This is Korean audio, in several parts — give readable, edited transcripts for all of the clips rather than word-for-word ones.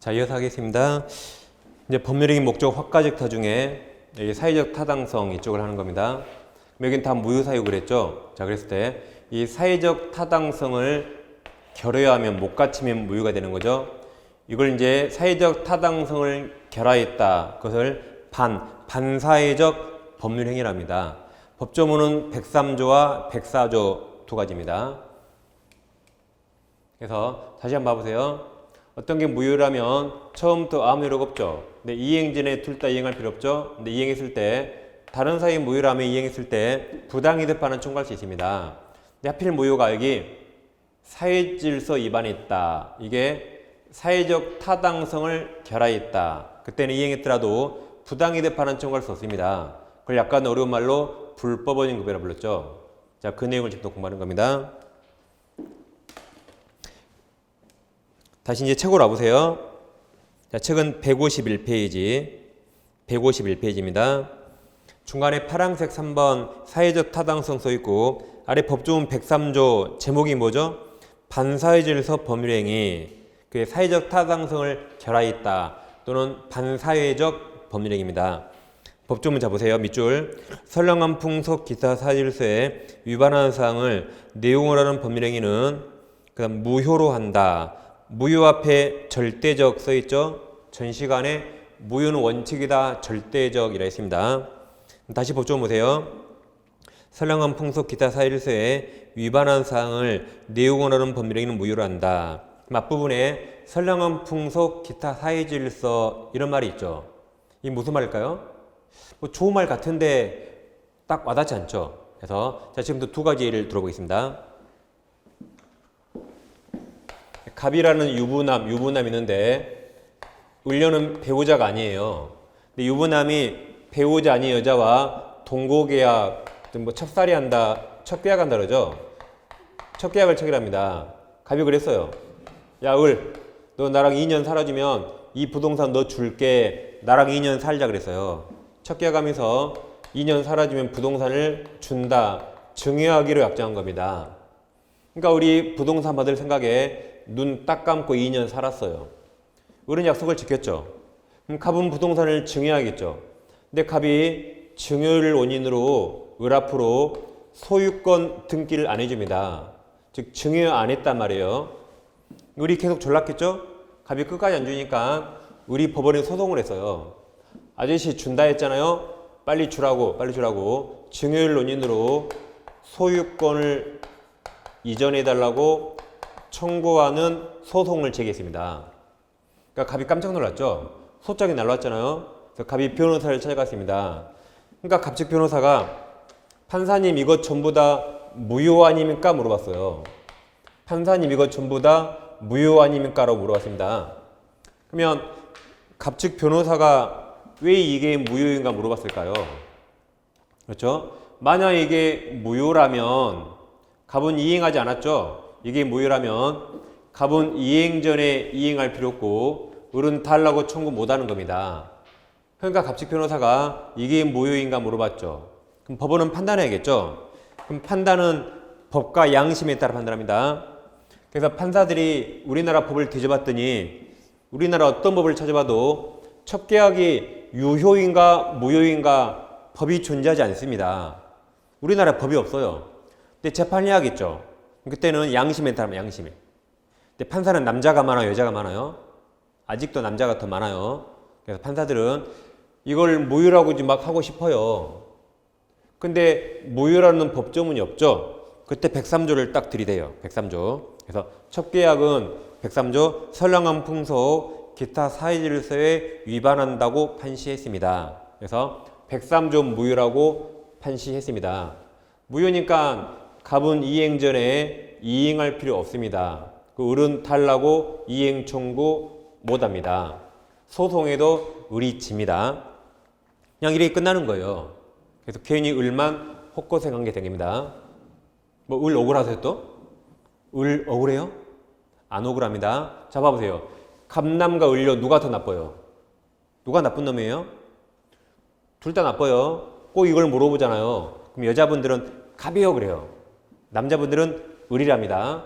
자, 이어서 하겠습니다. 이제 법률행위 목적 확가적타 중에 사회적 타당성 이쪽을 하는 겁니다. 여긴 다 무효사유 그랬죠? 자, 그랬을 때 이 사회적 타당성을 결여하면 못 갖추면 무효가 되는 거죠. 이걸 이제 사회적 타당성을 결하했다. 그것을 반사회적 법률행위랍니다. 법조문은 103조와 104조 두 가지입니다. 그래서 다시 한번 봐보세요. 어떤 게 무효라면 처음부터 아무 효력 없죠. 근데 이행 전에 둘 다 이행할 필요 없죠. 근데 이행했을 때 다른 사이 무효라면 이행했을 때 부당이득반환 청구할 수 있습니다. 근데 하필 무효가 여기 사회질서 위반했다. 이게 사회적 타당성을 결하했다. 그때는 이행했더라도 부당이득반환 청구할 수 없습니다. 그걸 약간 어려운 말로 불법원인 구별을 불렀죠. 자, 그 내용을 지금 또 공부하는 겁니다. 다시 이제 책으로 와보세요. 자, 책은 151페이지입니다. 중간에 파란색 3번 사회적 타당성 써 있고 아래 법조문 103조 제목이 뭐죠? 반사회질서 법률행위. 그게 사회적 타당성을 결하했다 또는 반사회적 법률행위입니다. 법조문 잡으세요. 밑줄. 선량한 풍속 기타 사회질서에 위반하는 사항을 내용을 하는 법률행위는 그다음 무효로 한다. 무효 앞에 절대적 써있죠? 전 시간에 무효는 원칙이다, 절대적이라 했습니다. 다시 법조문 보세요. 선량한 풍속 기타 사회질서에 위반한 사항을 내용을 하는 법률행위는 무효로 한다. 앞부분에 선량한 풍속 기타 사회질서 이런 말이 있죠. 이게 무슨 말일까요? 뭐 좋은 말 같은데 딱 와닿지 않죠. 그래서 자, 지금부터 두 가지 예를 들어보겠습니다. 갑이라는 유부남 있는데 을려는 배우자가 아니에요. 근데 유부남이 배우자 아닌 여자와 동거계약, 뭐 첩살이 한다, 첫 계약한다 그러죠. 첫 계약을 체결합니다. 갑이 그랬어요. 야, 을, 너 나랑 2년 살아주면 이 부동산 너 줄게. 나랑 2년 살자 그랬어요. 첫 계약하면서 2년 살아주면 부동산을 준다. 증여하기로 약정한 겁니다. 그러니까 우리 부동산 받을 생각에 눈 딱 감고 2년 살았어요. 을은 약속을 지켰죠. 그럼 갑은 부동산을 증여하겠죠. 근데 갑이 증여를 원인으로 을 앞으로 소유권 등기를 안 해줍니다. 즉 증여 안 했단 말이에요. 을이 계속 졸랐겠죠. 갑이 끝까지 안 주니까 을이 법원에 소송을 했어요. 아저씨 준다 했잖아요. 빨리 주라고 증여를 원인으로 소유권을 이전해달라고 청구하는 소송을 제기했습니다. 그러니까 갑이 깜짝 놀랐죠. 소장이 날라왔잖아요. 그래서 갑이 변호사를 찾아갔습니다. 그러니까 갑 측 변호사가 판사님 이것 전부 다 무효 아닙니까? 물어봤어요. 판사님 이것 전부 다 무효 아닙니까? 라고 물어봤습니다. 그러면 갑 측 변호사가 왜 이게 무효인가 물어봤을까요? 그렇죠? 만약 이게 무효라면 갑은 이행하지 않았죠? 이게 무효라면 갑은 이행 전에 이행할 필요 없고 을은 달라고 청구 못하는 겁니다. 그러니까 갑 측 변호사가 이게 무효인가 물어봤죠. 그럼 법원은 판단해야겠죠. 그럼 판단은 법과 양심에 따라 판단합니다. 그래서 판사들이 우리나라 법을 뒤져봤더니 우리나라 어떤 법을 찾아봐도 첫 계약이 유효인가 무효인가 법이 존재하지 않습니다. 우리나라 법이 없어요. 근데 재판을 해야겠죠. 그때는 양심에 따르면 양심에. 근데 판사는 남자가 많아요, 여자가 많아요? 아직도 남자가 더 많아요. 그래서 판사들은 이걸 무효라고 막 하고 싶어요. 근데 무효라는 법조문이 없죠. 그때 103조를 딱 들이대요. 103조. 그래서 첫 계약은 103조 선량한 풍속 기타 사회질서에 위반한다고 판시했습니다. 그래서 103조 무효라고 판시했습니다. 무효니까 갑은 이행 전에 이행할 필요 없습니다. 그 을은 달라고 이행 청구 못합니다. 소송에도 을이 집니다. 그냥 이렇게 끝나는 거예요. 그래서 괜히 을만 헛고생한 게 생깁니다. 뭐 을 억울하세요 또? 을 억울해요? 안 억울합니다. 자, 봐보세요. 갑남과 을료 누가 더 나빠요? 누가 나쁜 놈이에요? 둘 다 나빠요. 꼭 이걸 물어보잖아요. 그럼 여자분들은 갑이요 그래요. 남자분들은 을이랍니다.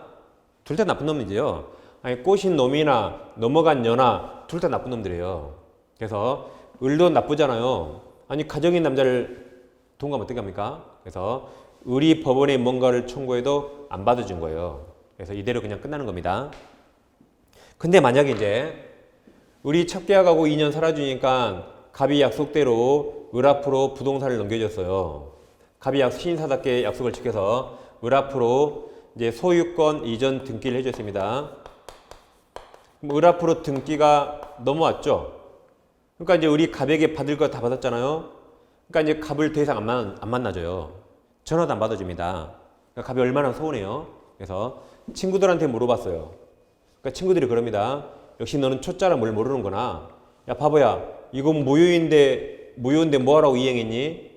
둘 다 나쁜 놈이지요. 아니 꼬신 놈이나 넘어간 여나 둘 다 나쁜 놈들이에요. 그래서 을도 나쁘잖아요. 아니 가정인 남자를 동감하면 어떻게 합니까? 그래서 을이 법원에 뭔가를 청구해도 안 받아준 거예요. 그래서 이대로 그냥 끝나는 겁니다. 근데 만약에 이제 을이 첫 계약하고 2년 살아주니까 갑이 약속대로 을 앞으로 부동산을 넘겨줬어요. 갑이 신인사답게 약속을 지켜서 을 앞으로 이제 소유권 이전 등기를 해줬습니다. 을 앞으로 등기가 넘어왔죠. 그러니까 이제 을이 갑에게 받을 거 다 받았잖아요. 그러니까 이제 갑을 더 이상 안 만나줘요. 전화도 안 받아줍니다. 그러니까 갑이 얼마나 서운해요. 그래서 친구들한테 물어봤어요. 그러니까 친구들이 그럽니다. 역시 너는 초짜라 뭘 모르는구나. 야 바보야, 이건 무효인데 뭐하라고 이행했니?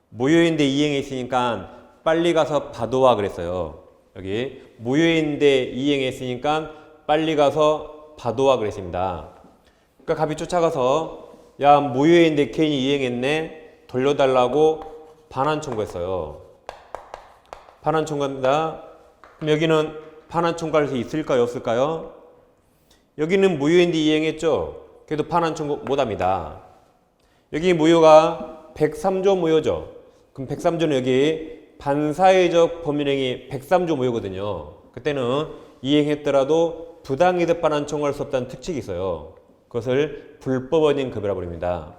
무효인데 이행했으니까 빨리 가서 받아와 그랬어요. 여기 무효인데 이행했으니까 빨리 가서 받아와 그랬습니다. 그러니까 갑이 쫓아가서 야 무효인데 괜히 이행했네 돌려달라고 반환 청구했어요. 반환 청구합니다. 그럼 여기는 반환 청구할 수 있을까요 없을까요? 여기는 무효인데 이행했죠. 그래도 반환 청구 못합니다. 여기 무효가 103조 무효죠. 그럼 103조는 여기 반사회적 법률행위 103조 무효거든요. 그때는 이행했더라도 부당이득 반환 청구할 수 없다는 특칙이 있어요. 그것을 불법원인 급여라고 부릅니다.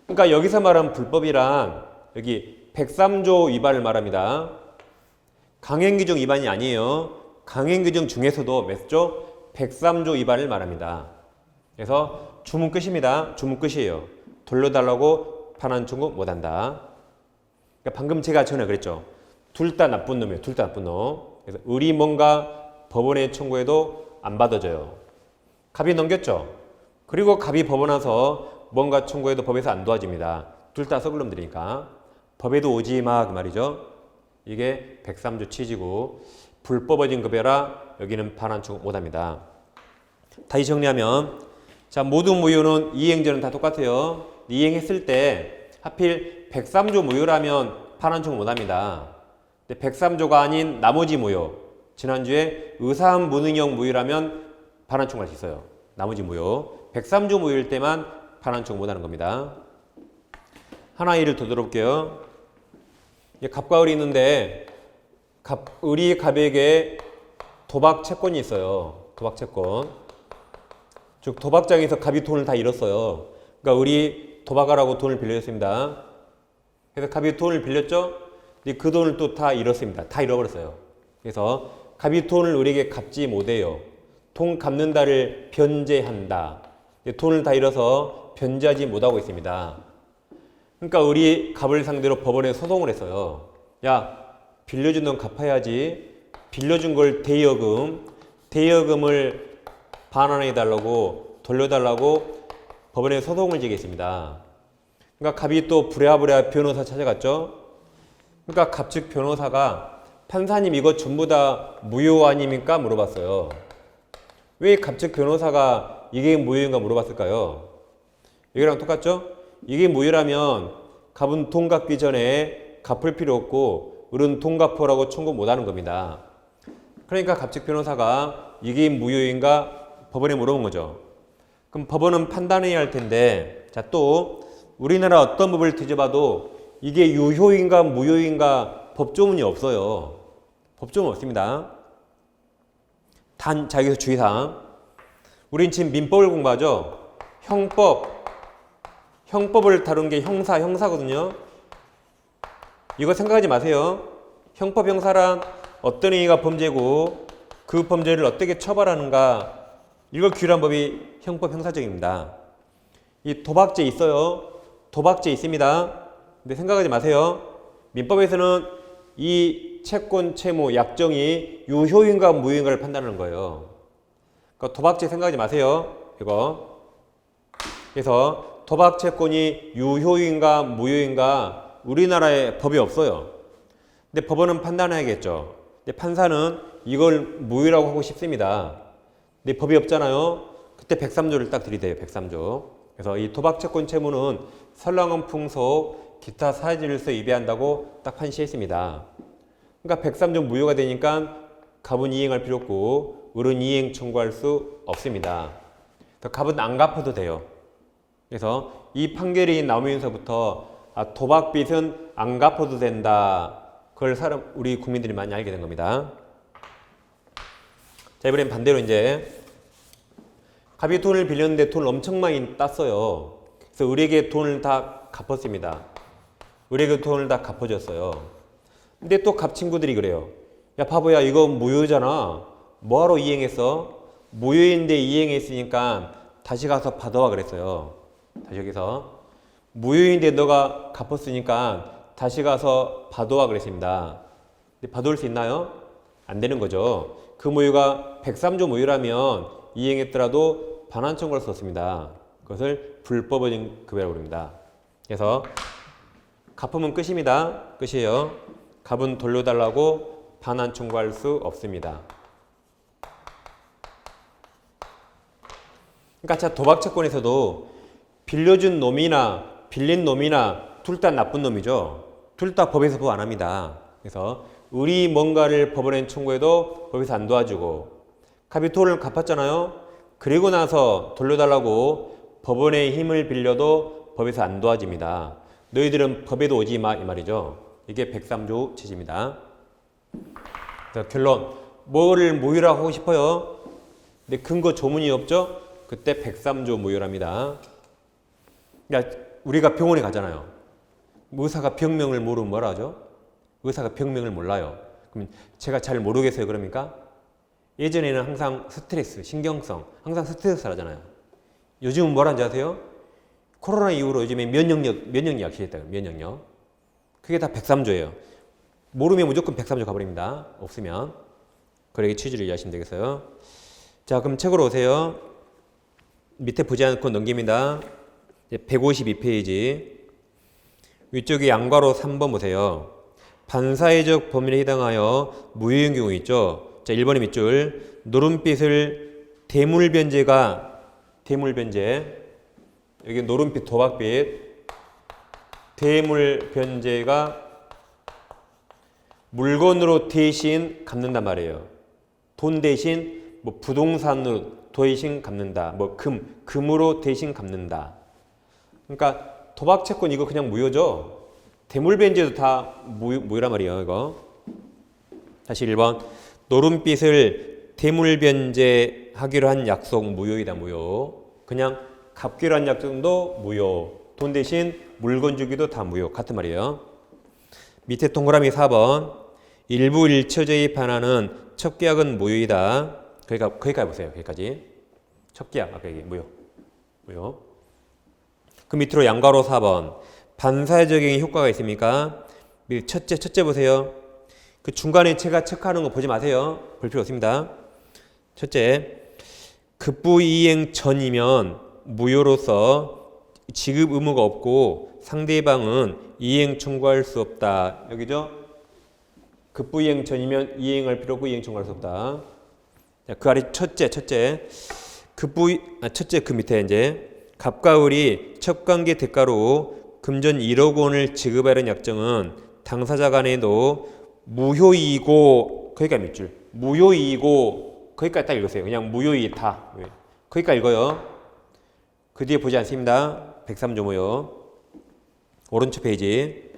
그러니까 여기서 말하는 불법이란 여기 103조 위반을 말합니다. 강행규정 위반이 아니에요. 강행규정 중에서도 몇 조? 103조 위반을 말합니다. 그래서 주문 끝입니다. 주문 끝이에요. 돌려달라고 반환 청구 못한다. 그러니까 방금 제가 전에 그랬죠. 둘 다 나쁜 놈이에요. 둘 다 나쁜 놈. 그래서 을이 뭔가 법원에 청구해도 안 받아줘요. 갑이 넘겼죠. 그리고 갑이 법원 와서 뭔가 청구해도 법에서 안 도와줍니다. 둘 다 썩을 놈들이니까. 법에도 오지 마 그 말이죠. 이게 103조 취지고 불법어진 급여라 여기는 반환 청구 못합니다. 다시 정리하면 자 모두 무효는 이행전은 다 똑같아요. 이행했을 때 하필 103조 무효라면 반환 청구 못합니다. 근데 103조가 아닌 나머지 무효 지난주에 의사한 무능형 무효라면 반환 청구할 수 있어요. 나머지 무효 103조 무효일 때만 반환 청구 못하는 겁니다. 하나 예를 더 들어볼게요. 갑과 을이 있는데 을이 갑에게 도박 채권이 있어요. 도박 채권. 즉 도박장에서 갑이 돈을 다 잃었어요. 그러니까 을이 도박하라고 돈을 빌려줬습니다. 그래서 갑이 돈을 빌렸죠. 근데 그 돈을 또 다 잃었습니다. 다 잃어버렸어요. 그래서 갑이 돈을 을에게 갚지 못해요. 돈 갚는다를 변제한다. 돈을 다 잃어서 변제하지 못하고 있습니다. 그러니까 을이 갑을 상대로 법원에 소송을 했어요. 야 빌려준 돈 갚아야지. 빌려준 걸 대여금을 반환해달라고 돌려달라고 법원에 소송을 제기했습니다. 그러니까 갑이 또 부랴부랴 변호사 찾아갔죠. 그러니까 갑 측 변호사가 판사님 이거 전부 다 무효 아닙니까? 물어봤어요. 왜 갑 측 변호사가 이게 무효인가 물어봤을까요? 여기랑 똑같죠? 이게 무효라면 갑은 돈 갚기 전에 갚을 필요 없고 을은 돈 갚으라고 청구 못하는 겁니다. 그러니까 갑 측 변호사가 이게 무효인가 법원에 물어본 거죠. 그럼 법원은 판단해야 할 텐데 자 또 우리나라 어떤 법을 뒤져봐도 이게 유효인가 무효인가 법조문이 없어요. 법조문 없습니다. 단 자 여기서 주의사항 우린 지금 민법을 공부하죠. 형법을 다룬 게 형사거든요. 이거 생각하지 마세요. 형법 형사란 어떤 행위가 범죄고 그 범죄를 어떻게 처벌하는가 이걸 규율한 법이 형법 형사적입니다. 이 도박죄 있어요. 도박죄 있습니다. 근데 생각하지 마세요. 민법에서는 이 채권, 채무, 약정이 유효인가 무효인가를 판단하는 거예요. 그러니까 도박죄 생각하지 마세요. 이거. 그래서 도박 채권이 유효인가 무효인가 우리나라에 법이 없어요. 근데 법원은 판단해야겠죠. 근데 판사는 이걸 무효라고 하고 싶습니다. 근데 법이 없잖아요. 그때 103조를 딱 들이대요. 103조. 그래서 이 도박 채권 채무는 선량한 풍속, 기타 사회질서 위배한다고 딱 판시했습니다. 그러니까 103조 무효가 되니까 갑은 이행할 필요 없고 을은 이행 청구할 수 없습니다. 값은 안 갚아도 돼요. 그래서 이 판결이 나오면서부터 도박빚은 안 갚아도 된다. 그걸 우리 국민들이 많이 알게 된 겁니다. 자, 이번엔 반대로 이제 갑이 돈을 빌렸는데 돈을 엄청 많이 땄어요. 그래서 을에게 돈을 다 갚았습니다. 을에게 돈을 다 갚아줬어요. 근데 또 갑 친구들이 그래요. 야, 바보야, 이거 무효잖아. 뭐하러 이행했어? 무효인데 이행했으니까 다시 가서 받아와 그랬어요. 다시 여기서 무효인데 너가 갚았으니까 다시 가서 받아와 그랬습니다. 근데 받아올 수 있나요? 안 되는 거죠. 그 무효가 103조 무효라면 이행했더라도 반환 청구를 썼습니다. 그것을 불법적인 급여라고 부릅니다. 그래서 갚으면 끝입니다. 끝이에요. 값은 돌려달라고 반환 청구할 수 없습니다. 그러니까 자, 도박 채권에서도 빌려준 놈이나 빌린 놈이나 둘 다 나쁜 놈이죠. 둘 다 법에서 보호 안 합니다. 그래서 을이 뭔가를 법원에 청구해도 법에서 안 도와주고 갑이 돈을 갚았잖아요. 그리고 나서 돌려달라고 법원의 힘을 빌려도 법에서 안 도와집니다. 너희들은 법에도 오지 마 이 말이죠. 이게 103조 취지입니다. 그래서 결론, 뭐를 무효라고 하고 싶어요? 근데 근거 조문이 없죠? 그때 103조 무효랍니다. 그러니까 우리가 병원에 가잖아요. 의사가 병명을 모르면 뭐라 하죠? 의사가 병명을 몰라요. 그럼 제가 잘 모르겠어요, 그럽니까? 예전에는 항상 스트레스, 신경성, 항상 스트레스를 하잖아요. 요즘은 뭐라는지 아세요? 코로나 이후로 요즘에 면역력 시했다고 면역력. 그게 다 103조예요. 모르면 무조건 103조 가버립니다. 없으면. 그러기 취지를 이해하시면 되겠어요. 자, 그럼 책으로 오세요. 밑에 보지 않고 넘깁니다. 152페이지. 위쪽에 양괄호 3번 보세요. 반사회적 범위에 해당하여 무효인 경우 있죠. 자, 1번의 밑줄. 노름빚을 대물변제. 여기 노름빚, 도박빚. 대물변제가 물건으로 대신 갚는단 말이에요. 돈 대신 뭐 부동산으로 대신 갚는다. 뭐 금으로 대신 갚는다. 그러니까 도박 채권 이거 그냥 무효죠. 대물변제도 다 무효란 말이에요. 이거. 다시 1번. 노름빚을 대물변제하기로 한 약속 무효이다. 무효. 그냥 갚기로 한 약속도 무효. 돈 대신 물건 주기도 다 무효. 같은 말이에요. 밑에 동그라미 4번. 일부 일처제에 반하는 첫 계약은 무효이다. 거기까지 보세요. 거기까지. 첫 계약 아까 얘기 무효. 그 밑으로 양괄호 4번. 반사회적인 효과가 있습니까? 첫째 보세요. 그 중간에 제가 체크하는 거 보지 마세요. 볼 필요 없습니다. 첫째, 급부 이행 전이면 무효로서 지급 의무가 없고 상대방은 이행 청구할 수 없다. 여기죠? 급부 이행 전이면 이행할 필요 없고 이행 청구할 수 없다. 자, 그 아래 첫째 그 밑에 이제 갑과 을이 첫 관계 대가로 금전 1억 원을 지급하려는 약정은 당사자 간에도 무효이고 거기까지 밑줄 무효이고 거기까지 딱 읽으세요. 그냥 무효이다. 거기까지 읽어요. 그 뒤에 보지 않습니다. 103조 무효. 오른쪽 페이지.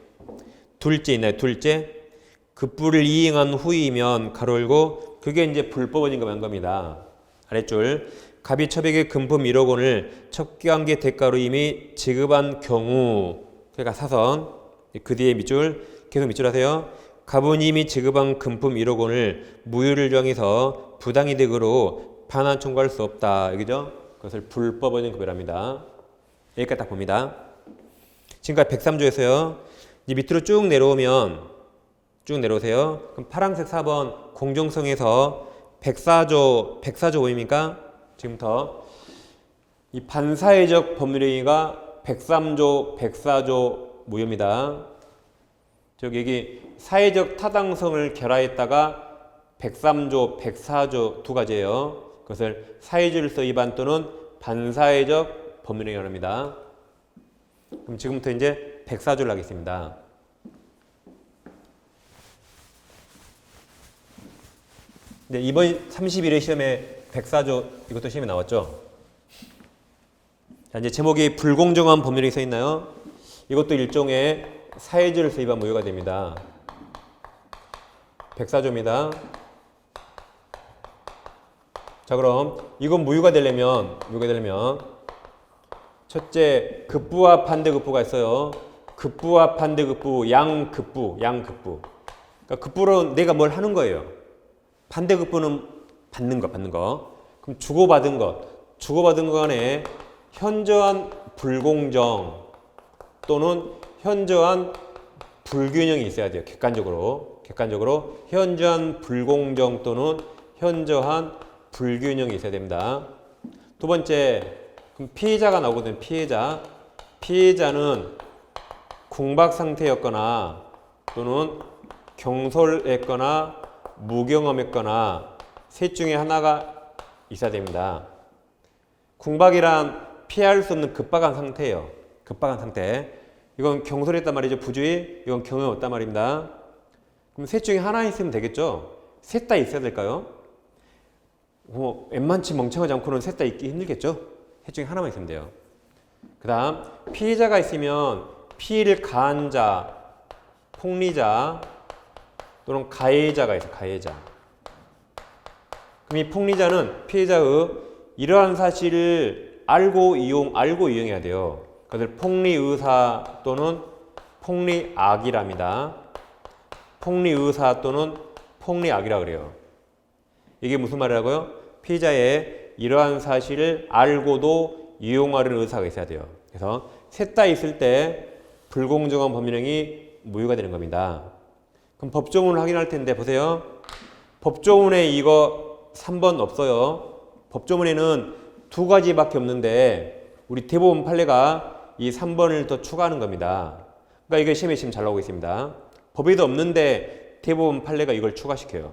둘째 있나요? 둘째. 급부를 이행한 후이면 가로 열고 그게 이제 불법적인 거만 겁니다. 아랫줄. 갑이 처백의 금품 1억 원을 첫 관계 대가로 이미 지급한 경우 그러니까 사선 그 뒤에 밑줄 계속 밑줄 하세요. 갑은 이미 지급한 금품 1억 원을 무효를 정해서 부당이득으로 반환 청구할 수 없다. 여기죠? 그것을 불법적인 급여랍니다. 여기까지 딱 봅니다. 지금까지 103조에서요. 이제 밑으로 쭉 내려오세요. 그럼 파란색 4번 공정성에서 104조 보입니까? 지금부터 이 반사회적 법률행위가 104조 무효입니다. 여기 사회적 타당성을 결하했다가 103조, 104조 두 가지예요. 그것을 사회질서 위반 또는 반사회적 법률행위를 합니다. 그럼 지금부터 이제 104조를 하겠습니다. 네, 이번 31회 시험에 104조 이것도 시험에 나왔죠? 자, 이제 제목이 불공정한 법률이 써 있나요? 이것도 일종의 사회주의를 수입한 무효가 됩니다. 104조입니다. 자, 그럼 이건 무효가 되려면 첫째, 급부와 반대급부가 있어요. 급부와 반대급부, 양급부. 그러니까 급부는 내가 뭘 하는 거예요. 반대급부는 받는 거. 그럼 주고받은 것 간에 현저한 불공정 또는 현저한 불균형이 있어야 돼요. 객관적으로 현저한 불공정 또는 현저한 불균형이 있어야 됩니다. 두 번째, 그럼 피해자가 나오거든요. 피해자는 궁박 상태였거나 또는 경솔했거나 무경험했거나 셋 중에 하나가 있어야 됩니다. 궁박이란 피할 수 없는 급박한 상태예요. 급박한 상태. 이건 경솔했단 말이죠. 부주의. 이건 경험이 없단 말입니다. 그럼 셋 중에 하나 있으면 되겠죠. 셋 다 있어야 될까요? 웬만치 멍청하지 않고는 셋 다 있기 힘들겠죠. 셋 중에 하나만 있으면 돼요. 그 다음 피해자가 있으면 피해를 가한 자, 폭리자 또는 가해자가 있어요. 가해자. 그럼 이 폭리자는 피해자의 이러한 사실을 알고 이용해야 돼요. 그것을 폭리의사 또는 폭리악이랍니다. 폭리의사 또는 폭리악이라 그래요. 이게 무슨 말이라고요? 피해자의 이러한 사실을 알고도 이용하려는 의사가 있어야 돼요. 그래서 셋 다 있을 때 불공정한 법률행위 무효가 되는 겁니다. 그럼 법조문을 확인할 텐데 보세요. 법조문에 이거 3번 없어요. 법조문에는 두 가지밖에 없는데 우리 대법원 판례가 이 3번을 더 추가하는 겁니다. 그러니까 이게 시험에 지금 잘 나오고 있습니다. 법에도 없는데 대법원 판례가 이걸 추가시켜요.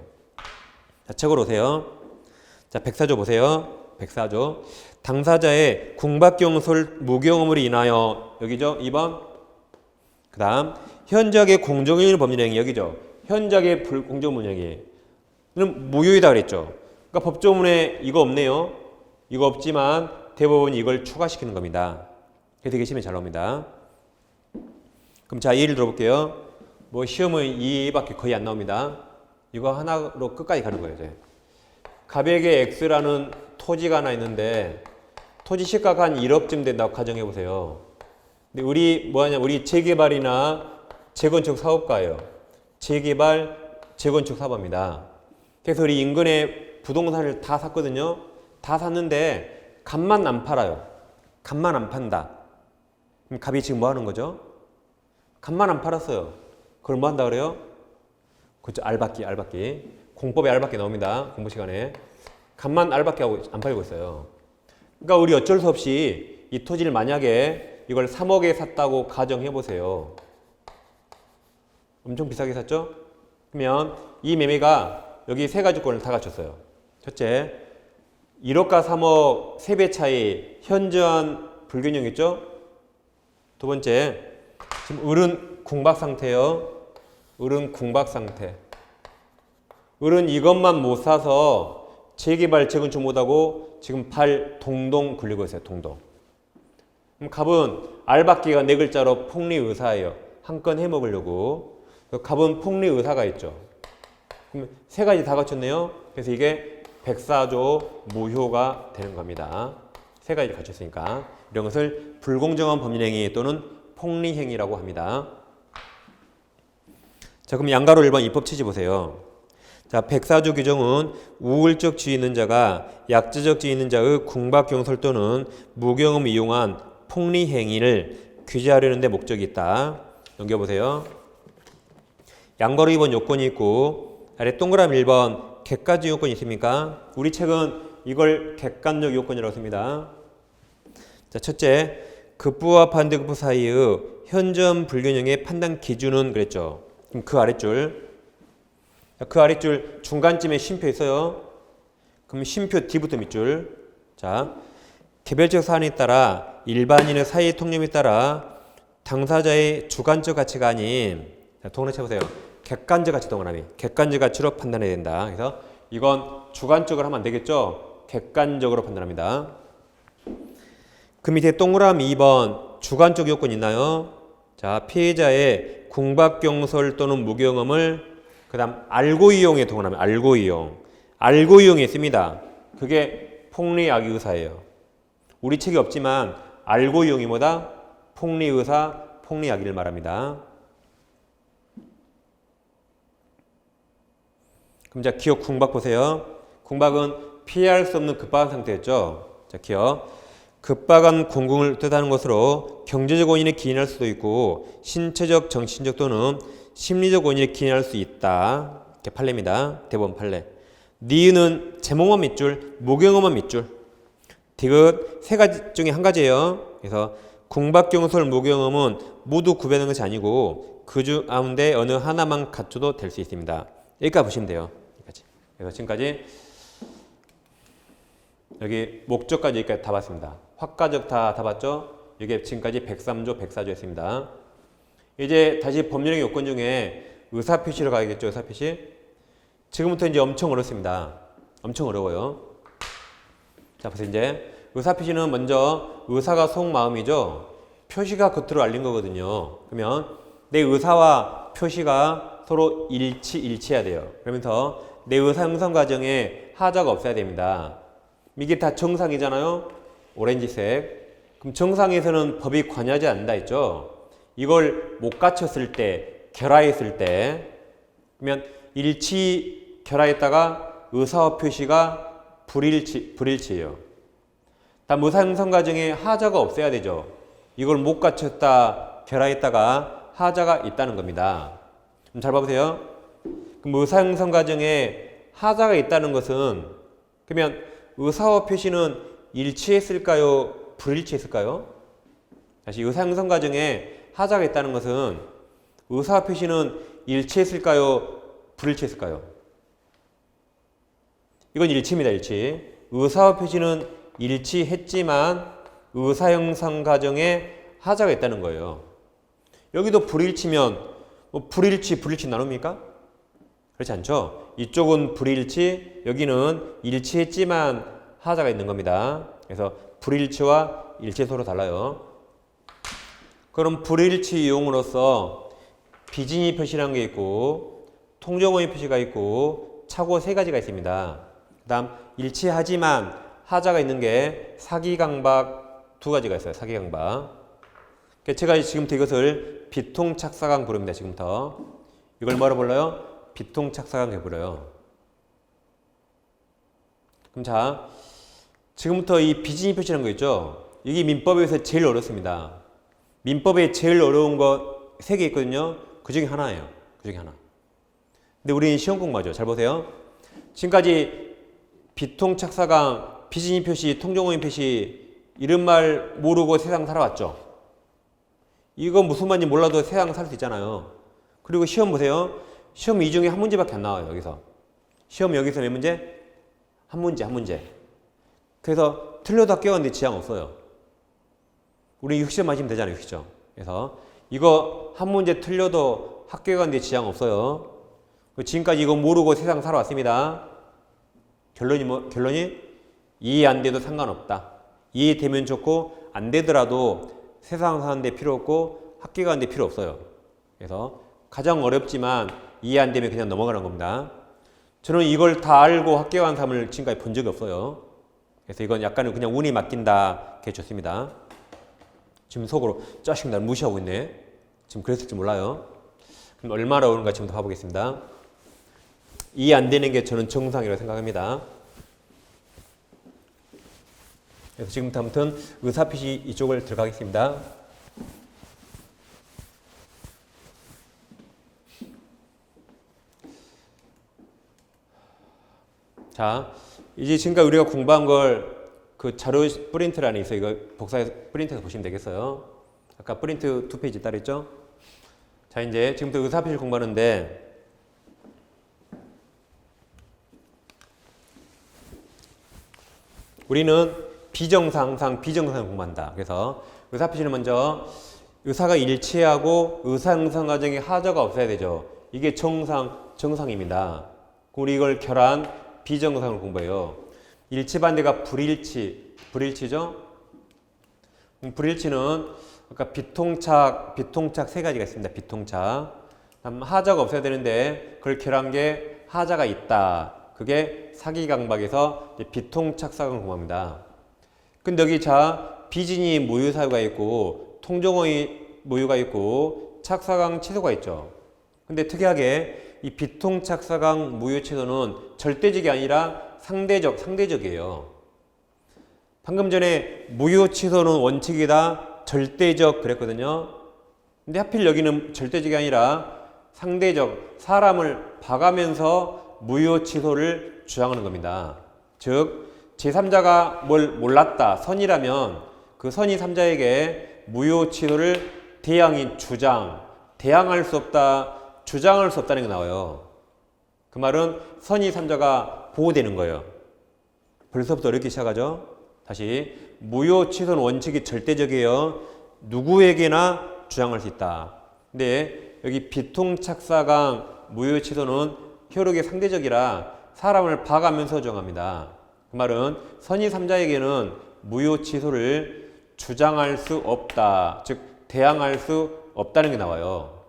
자, 책으로 오세요. 자, 104조 보세요. 104조. 당사자의 궁박경솔 무경험으로 인하여 여기죠. 2번. 그 다음 현저하게 공정행위를 법률 행위 여기죠. 현저하게 불공정 법률행위는 무효이다 그랬죠. 그러니까 법조문에 이거 없네요. 이거 없지만 대법원이 이걸 추가시키는 겁니다. 그래서 되게 시험에 잘 나옵니다. 그럼 자, 예를 들어볼게요. 뭐 시험은 이밖에 거의 안 나옵니다. 이거 하나로 끝까지 가는 거예요. 이제. 가백의 X라는 토지가 하나 있는데 토지 시가가 한 1억쯤 된다고 가정해 보세요. 근데 우리 재개발이나 재건축 사업가예요. 재개발, 재건축 사업입니다. 그래서 우리 인근에 부동산을 다 샀거든요. 다 샀는데 값만 안 팔아요. 값만 안 판다. 그럼 갑이 지금 뭐 하는 거죠? 값만 안 팔았어요. 그걸 뭐 한다 그래요? 그렇죠. 알박기. 공법에 알박기 나옵니다. 공부 시간에. 값만 알박기 하고 안 팔고 있어요. 그러니까 우리 어쩔 수 없이 이 토지를 만약에 이걸 3억에 샀다고 가정해 보세요. 엄청 비싸게 샀죠? 그러면 이 매매가 여기 세 가지 조건을 다 갖췄어요. 첫째, 1억과 3억 3배 차이 현저한 불균형이죠? 두 번째, 지금 을은 궁박 상태예요. 을은 궁박 상태. 을은 이것만 못 사서 재개발, 재건축 못하고 지금 발 동동 굴리고 있어요. 동동. 그럼 갑은 알박기가 네 글자로 폭리의사예요. 한 건 해먹으려고. 갑은 폭리의사가 있죠. 그럼 세 가지 다 갖췄네요. 그래서 이게 104조 무효가 되는 겁니다. 세 가지 갖췄으니까. 이런 것을 불공정한 법률행위 또는 폭리행위라고 합니다. 자, 그럼 양가로 1번 입법 취지 보세요. 자, 104조 규정은 우울적 지위 있는 자가 약자적 지위 있는 자의 궁박 경솔 또는 무경험을 이용한 폭리 행위를 규제하려는 데 목적이 있다. 넘겨보세요. 양가로 2번 요건이 있고 아래 동그라미 1번 객관적 요건이 있습니까? 우리 책은 이걸 객관적 요건이라고 씁니다. 자, 첫째, 급부와 반대급부 사이의 현저한 불균형의 판단 기준은 그랬죠. 그럼 그 아랫줄 중간쯤에 쉼표 있어요. 그럼 쉼표 뒤부터 밑줄. 자, 개별적 사안에 따라 일반인의 사이 통념에 따라 당사자의 주관적 가치가 아닌, 동그라미 쳐보세요. 객관적 가치 동그라미. 객관적 가치로 판단해야 된다. 그래서 이건 주관적으로 하면 안 되겠죠. 객관적으로 판단합니다. 그 밑에 동그라미 2번 주관적 요건 있나요? 자, 피해자의 궁박경설 또는 무경험을 그 다음 알고 이용에 동원하면 알고 이용에 씁니다. 그게 폭리악의의사예요. 우리 책이 없지만 알고 이용이 뭐다? 폭리의사, 폭리악의를 말합니다. 그럼 자, 기억 궁박 보세요. 궁박은 피할 수 없는 급박한 상태였죠. 자, 기억. 급박한 공공을 뜻하는 것으로 경제적 원인에 기인할 수도 있고 신체적, 정신적 또는 심리적 원인에 기인할 수 있다. 이렇게 판례입니다. 대법원 판례. 니은은 제목만 밑줄, 무경험만 밑줄. 디귿 세 가지 중에 한 가지예요. 그래서 궁박경설, 무경험은 모두 구별하는 것이 아니고 그 중 가운데 어느 하나만 갖춰도 될 수 있습니다. 여기까지 보시면 돼요. 여기까지. 그래서 지금까지 여기 목적까지 여기까지 다 봤습니다. 확가적 다 봤죠? 이게 지금까지 103조, 104조 했습니다. 이제 다시 법률의 요건 중에 의사표시로 가야겠죠, 의사표시. 지금부터 이제 엄청 어렵습니다. 엄청 어려워요. 자, 보세요. 이제 의사표시는 먼저 의사가 속마음이죠. 표시가 겉으로 알린 거거든요. 그러면 내 의사와 표시가 서로 일치해야 돼요. 그러면서 내 의사 형성 과정에 하자가 없어야 됩니다. 이게 다 정상이잖아요. 오렌지색. 그럼 정상에서는 법이 관여하지 않는다 했죠. 이걸 못 갖췄을 때, 결하했을 때, 그러면 일치 결하했다가 의사와 표시가 불일치예요. 다음 의사 형성 과정에 하자가 없어야 되죠. 이걸 못 갖췄다, 결하했다가 하자가 있다는 겁니다. 그럼 잘 봐보세요. 그럼 의사 형성 과정에 하자가 있다는 것은 그러면 의사와 표시는 일치했을까요? 불일치했을까요? 다시 의사 형성 과정에 하자가 있다는 것은 의사와 표시는 일치했을까요? 불일치했을까요? 이건 일치입니다. 일치. 의사와 표시는 일치했지만 의사 형성 과정에 하자가 있다는 거예요. 여기도 불일치면 불일치 나눕니까? 그렇지 않죠? 이쪽은 불일치, 여기는 일치했지만 하자가 있는 겁니다. 그래서 불일치와 일치 서로 달라요. 그럼 불일치 이용으로서 비진이 표시라는 게 있고 통정원의 표시가 있고 차고 세 가지가 있습니다. 그 다음 일치하지만 하자가 있는 게 사기강박 두 가지가 있어요. 사기강박. 제가 지금부터 이것을 비통착사강 부릅니다. 지금부터. 이걸 뭐라 불러요? 비통착사강 해버려요. 그럼 자, 지금부터 이 비진이 표시라는 거 있죠? 이게 민법에서 제일 어렵습니다. 민법에 제일 어려운 거 세 개 있거든요. 그 중에 하나예요. 그 중에 하나. 근데 우리는 시험 공부하죠. 잘 보세요. 지금까지 비통착사강, 비진이 표시, 통정오인 표시 이런 말 모르고 세상 살아왔죠. 이거 무슨 말인지 몰라도 세상 살 수 있잖아요. 그리고 시험 보세요. 시험 이 중에 한 문제밖에 안 나와요. 여기서. 시험 여기서 몇 문제? 한 문제. 그래서 틀려도 합격하는데 지장 없어요. 우리 60점 맞으면 되잖아요. 60점. 그래서 이거 한 문제 틀려도 합격하는데 지장 없어요. 지금까지 이거 모르고 세상 살아왔습니다. 결론이 이해 안 돼도 상관없다. 이해되면 좋고 안 되더라도 세상 사는데 필요 없고 합격하는데 필요 없어요. 그래서 가장 어렵지만 이해 안 되면 그냥 넘어가는 겁니다. 저는 이걸 다 알고 합격한 사람을 지금까지 본 적이 없어요. 그래서 이건 약간은 그냥 운이 맡긴다. 그게 좋습니다. 지금 속으로 짜식 날 무시하고 있네. 지금 그랬을지 몰라요. 그럼 얼마나 어려운가 지금부터 봐보겠습니다. 이해 안 되는 게 저는 정상이라고 생각합니다. 그래서 지금부터 아무튼 의사표시 이쪽을 들어가겠습니다. 자, 이제 지금까지 우리가 공부한 걸 그 자료 프린트를 안에 있어요. 이거 복사해서 프린트해서 보시면 되겠어요. 아까 프린트 2페이지 따로 있죠? 자, 이제 지금부터 의사표시를 공부하는데 우리는 비정상을 공부한다. 그래서 의사표시는 먼저 의사가 일치하고 의사 형성 과정에 하자가 없어야 되죠. 이게 정상입니다. 우리 이걸 결한 비정상을 공부해요. 일치 반대가 불일치죠. 불일치는 아까 비통착 세 가지가 있습니다. 비통착. 다음 하자가 없어야 되는데 그걸 결한 게 하자가 있다. 그게 사기강박에서 비통착사강 공합니다. 근데 여기 자 비진이 모유 사유가 있고 통정어의 모유가 있고 착사강 취소가 있죠. 근데 특이하게 이 비통착사강 모유 취소는 절대적이 아니라 상대적이에요. 방금 전에 무효 취소는 원칙이다, 절대적 그랬거든요. 근데 하필 여기는 절대적이 아니라 상대적, 사람을 봐가면서 무효 취소를 주장하는 겁니다. 즉 제3자가 뭘 몰랐다, 선이라면 그 선이 3자에게 무효 취소를 대항인 주장, 대항할 수 없다, 주장할 수 없다는 게 나와요. 그 말은 선이 3자가 보호되는 거예요. 벌써부터 어렵게 시작하죠? 다시 무효 취소는 원칙이 절대적이에요. 누구에게나 주장할 수 있다. 근데 여기 비통착사강 무효 취소는 효력이 상대적이라 사람을 봐가면서 정합니다. 그 말은 선의 3자에게는 무효 취소를 주장할 수 없다. 즉 대항할 수 없다는 게 나와요.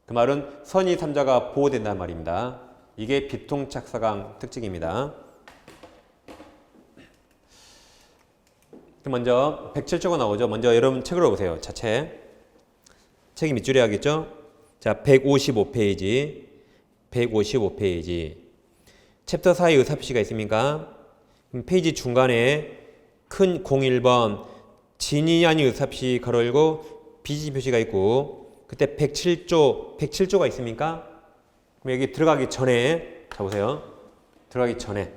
그 말은 선의 3자가 보호된다는 말입니다. 이게 비통착사강 특징입니다. 먼저 107조가 나오죠. 먼저 여러분 책으로 보세요. 자체. 책이 밑줄에 하겠죠? 자, 155페이지. 155페이지. 챕터 4의 의사표시가 있습니까? 페이지 중간에 큰 01번 진이 아닌 의사표시 가로 열고 비지 표시가 있고 그때 107조가 있습니까? 그럼 여기 들어가기 전에 자 보세요. 들어가기 전에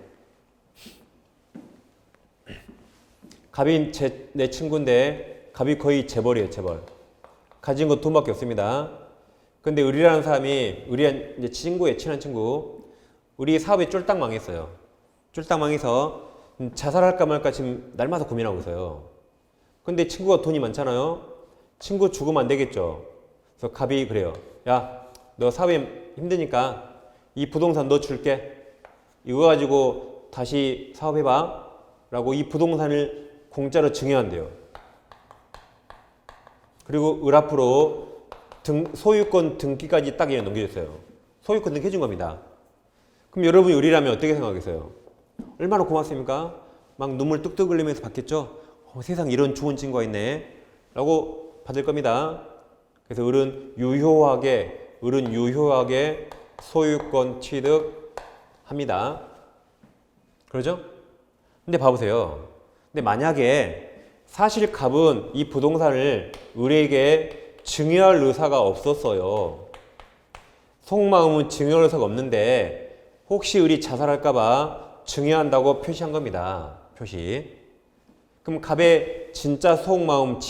갑이 내 친구인데 갑이 거의 재벌이에요. 재벌. 가진 거 돈밖에 없습니다. 근데 의리라는 사람이 의리한 이제 친구예요. 친한 친구. 우리 사업이 쫄딱 망했어요. 쫄딱 망해서 자살할까 말까 지금 날마다 고민하고 있어요. 근데 친구가 돈이 많잖아요. 친구 죽으면 안 되겠죠. 그래서 갑이 그래요. 야, 너 사업이 힘드니까 이 부동산 너 줄게. 이거 가지고 다시 사업해봐. 라고 이 부동산을 공짜로 증여한대요. 그리고 을 앞으로 소유권 등기까지 딱 넘겨줬어요. 소유권 등기 해준 겁니다. 그럼 여러분이 을이라면 어떻게 생각하겠어요? 얼마나 고맙습니까? 막 눈물 뚝뚝 흘리면서 받겠죠? 세상 이런 좋은 친구가 있네. 라고 받을 겁니다. 그래서 을은 유효하게 소유권 취득합니다. 그러죠? 근데 봐보세요. 근데 만약에 사실 갑은 이 부동산을 을에게 증여할 의사가 없었어요. 속마음은 증여할 의사가 없는데 혹시 을이 자살할까봐 증여한다고 표시한 겁니다. 표시. 그럼 갑의 진짜 속마음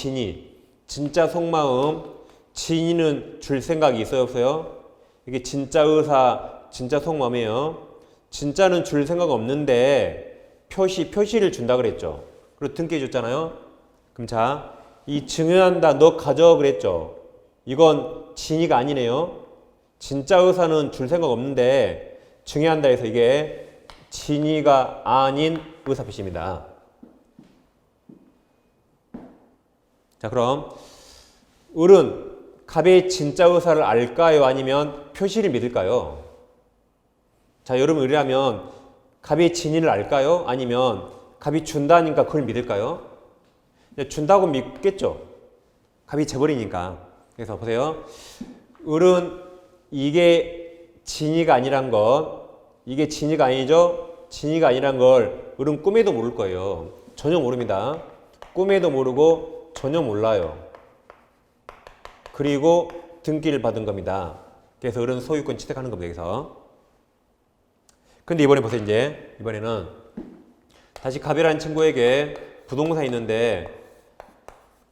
진이는 줄 생각이 있어요, 없어요? 이게 진짜 의사, 진짜 속마음이에요. 진짜는 줄 생각 없는데 표시를 준다 그랬죠. 그리고 등기해 줬잖아요. 그럼 자, 이 증여한다 너 가져 그랬죠. 이건 진이가 아니네요. 진짜 의사는 줄 생각 없는데 증여한다 해서 이게 진이가 아닌 의사표시입니다. 자, 그럼 을은 갑의 진짜 의사를 알까요? 아니면 표시를 믿을까요? 자, 여러분 을이라면 갑의 진위를 알까요? 아니면 갑이 준다니까 그걸 믿을까요? 준다고 믿겠죠. 갑이 재버리니까. 그래서 보세요. 을은 이게 진위가 아니란 것, 이게 진위가 아니죠? 진위가 아니란 걸 을은 꿈에도 모를 거예요. 전혀 모릅니다. 꿈에도 모르고 전혀 몰라요. 그리고 등기를 받은 겁니다. 그래서 을은 소유권 취득하는 겁니다. 여기서. 근데 이번에 보세요. 이번에는 다시 갑이라는 친구에게 부동산이 있는데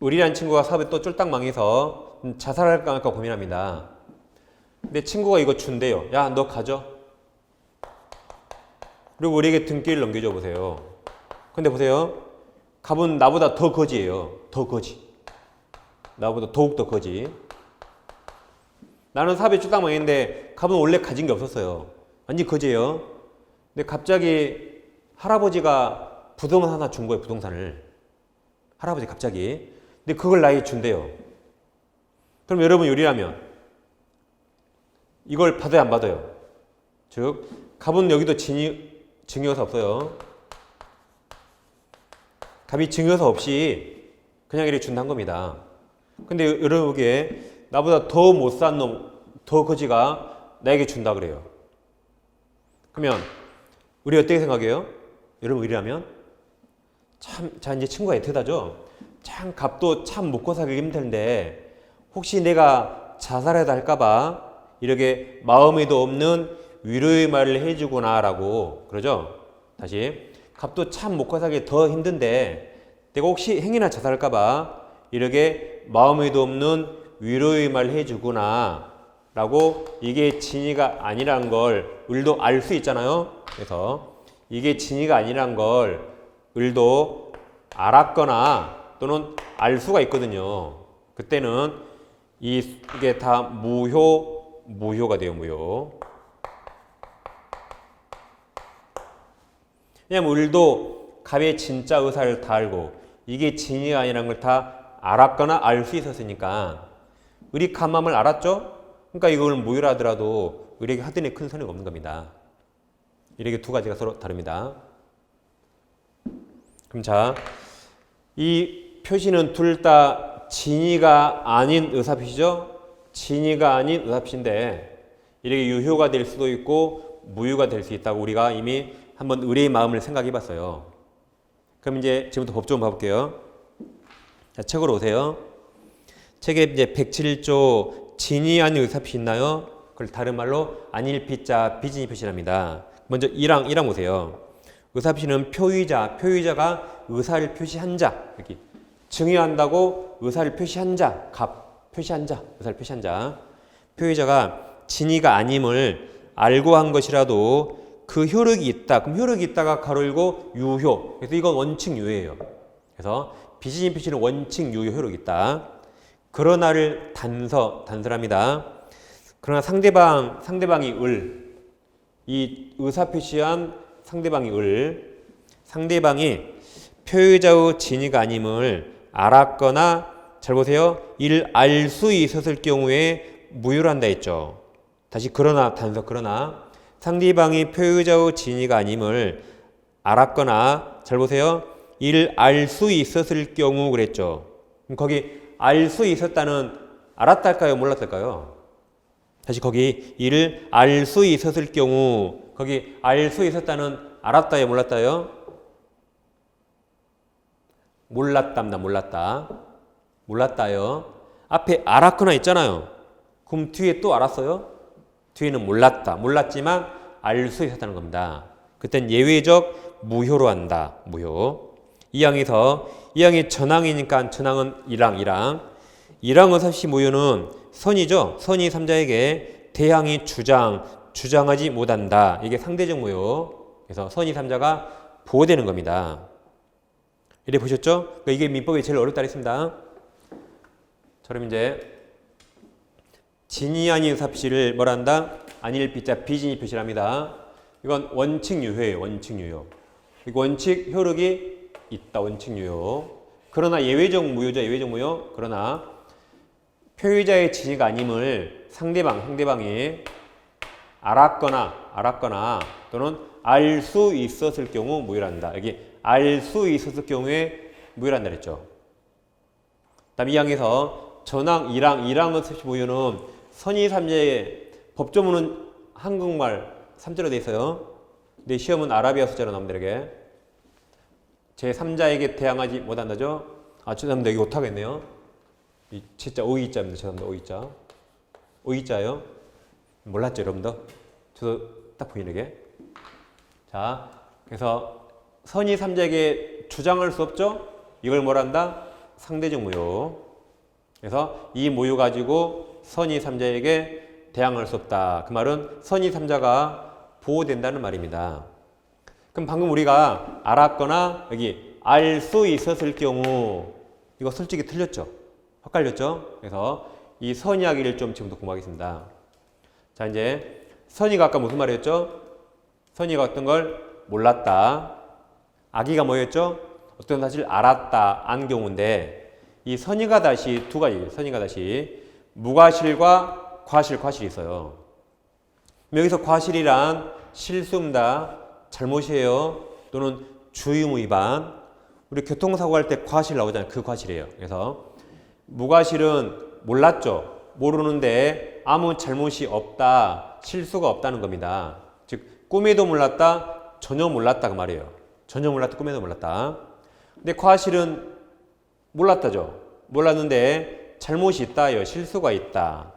을이라는 친구가 사업에 또 쫄딱 망해서 자살할까 말까 고민합니다. 근데 친구가 이거 준대요. 야, 너 가져. 그리고 우리에게 등기를 넘겨줘 보세요. 근데 보세요. 갑은 나보다 더 거지예요. 더 거지. 나보다 더욱더 거지. 나는 사업에 쫄딱 망했는데 갑은 원래 가진 게 없었어요. 완전 거지예요. 근데 갑자기 할아버지가 부동산 하나 준 거예요. 부동산을. 할아버지 갑자기. 근데 그걸 나에게 준대요. 그럼 여러분 요리라면 이걸 받아야 안 받아요? 즉 갑은 여기도 증여서 없어요. 갑이 증여서 없이 그냥 이렇게 준다는 겁니다. 근데 여러분 보기에 나보다 더 못 산 놈, 더 거지가 나에게 준다 그래요. 그러면 우리 어떻게 생각해요? 여러분 우리라면 자 이제 친구가 애틋하죠. 참 값도 참 먹고 살기 힘든데 혹시 내가 자살해야 할까봐 이렇게 마음에도 없는 위로의 말을 해주구나라고 그러죠. 다시 값도 참 먹고 살기 더 힘든데 내가 혹시 행여나 자살할까봐 이렇게 마음에도 없는 위로의 말을 해주구나 라고 이게 진의가 아니란 걸 을도 알 수 있잖아요. 그래서 이게 진의가 아니란 걸 을도 알았거나 또는 알 수가 있거든요. 그때는 이게 다 무효가 돼요. 무효. 왜냐면 을도 갑의 진짜 의사를 다 알고 이게 진의가 아니라는 걸 다 알았거나 알 수 있었으니까 을이 갑맘을 알았죠? 그러니까 이걸 무효라 하더라도 을에게 하더니 큰 손해가 없는 겁니다. 이렇게 두 가지가 서로 다릅니다. 그럼 자, 이 표시는 둘 다 진의가 아닌 의사표시죠? 진의가 아닌 의사표시인데 이렇게 유효가 될 수도 있고 무효가 될 수 있다고 우리가 이미 한번 을의 마음을 생각해 봤어요. 그럼 이제 지금부터 법 좀 봐볼게요. 자, 책으로 오세요. 책에 이제 107조 진의 아닌 의사표시 있나요? 그걸 다른 말로 안일피자 비진의 표시랍니다. 먼저 1항 보세요. 의사표시는 표의자가 의사를 표시한 자, 여기 증여한다고 의사를 표시한 자, 표시한 자, 의사를 표시한 자. 표의자가 진의가 아님을 알고 한 것이라도 그 효력이 있다. 그럼 효력이 있다가 가로 열고 유효. 그래서 이건 원칙 유효예요. 그래서 비진의 표시는 원칙 유효 효력이 있다. 그러나를 단설합니다. 그러나 상대방이 이 의사 표시한 상대방이 상대방이 표의자의 진의가 아님을 알았거나 잘 보세요. 이를 알 수 있었을 경우에 무효를 한다 했죠. 다시 그러나 상대방이 표의자의 진의가 아님을 알았거나 잘 보세요. 이를 알 수 있었을 경우 그랬죠. 그럼 거기 알 수 있었다는 알았다 할까요? 몰랐다 할까요? 다시 거기 이를 알 수 있었을 경우 거기 알 수 있었다는 알았다요? 몰랐다요? 몰랐다요. 앞에 알았거나 있잖아요. 그럼 뒤에 또 알았어요? 뒤에는 몰랐지만 알 수 있었다는 겁니다. 그땐 예외적 무효로 한다. 무효. 이 항이 전항이니까 전항은 1항 의사표시 무효는 선이죠. 선이 3자에게 대항이 주장하지 못한다. 이게 상대적 무효. 그래서 선이 3자가 보호되는 겁니다. 이렇게 보셨죠? 그러니까 이게 민법이 제일 어렵다 했습니다. 그럼 이제 진의 아닌 의사표시를 뭐라 한다? 안일피자 비진의 표시를 합니다. 이건 원칙 유효예요. 원칙 유효. 원칙 효력이 있다. 원칙 유효. 그러나 예외적 무효죠. 예외적 무효. 그러나 표의자의 진의가 아님을 상대방이 알았거나 또는 알 수 있었을 경우 무효란다. 여기 알 수 있었을 경우에 무효란다 그랬죠. 다음 2항에서 전항 1항 의사표시 무효는 선의 3자의 법조문은 한국말 3자로 되어 있어요. 근데 시험은 아라비아 숫자로 나옵니다. 이렇게 제3자에게 대항하지 못한다죠. 죄송합니다. 여기 못하겠네요. 이 진짜 오이자입니다. 죄송합니다. 오이자요. 몰랐죠, 여러분들? 저도 딱 보이는 게. 자, 그래서 선의 3자에게 주장할 수 없죠? 이걸 뭐라 한다? 상대적 무효. 그래서 이 무효 가지고 선의 3자에게 대항할 수 없다. 그 말은 선의 3자가 보호된다는 말입니다. 그럼 방금 우리가 알았거나 여기 알 수 있었을 경우 이거 솔직히 틀렸죠? 헷갈렸죠? 그래서 이 선이야기를 좀 지금부터 공부하겠습니다. 자, 이제 선이가 아까 무슨 말이었죠? 선이가 어떤 걸 몰랐다. 악의가 뭐였죠? 어떤 사실을 알았다, 안 경우인데 이 선의가 다시 두 가지, 선의가 다시 무과실과 과실, 과실이 있어요. 여기서 과실이란 실수입니다. 잘못이에요. 또는 주의무 위반. 우리 교통사고 할 때 과실 나오잖아요. 그 과실이에요. 그래서 무과실은 몰랐죠. 모르는데 아무 잘못이 없다, 실수가 없다는 겁니다. 즉 꿈에도 몰랐다, 전혀 몰랐다 그 말이에요. 전혀 몰랐다, 꿈에도 몰랐다. 근데 과실은 몰랐다죠. 몰랐는데 잘못이 있다요. 실수가 있다.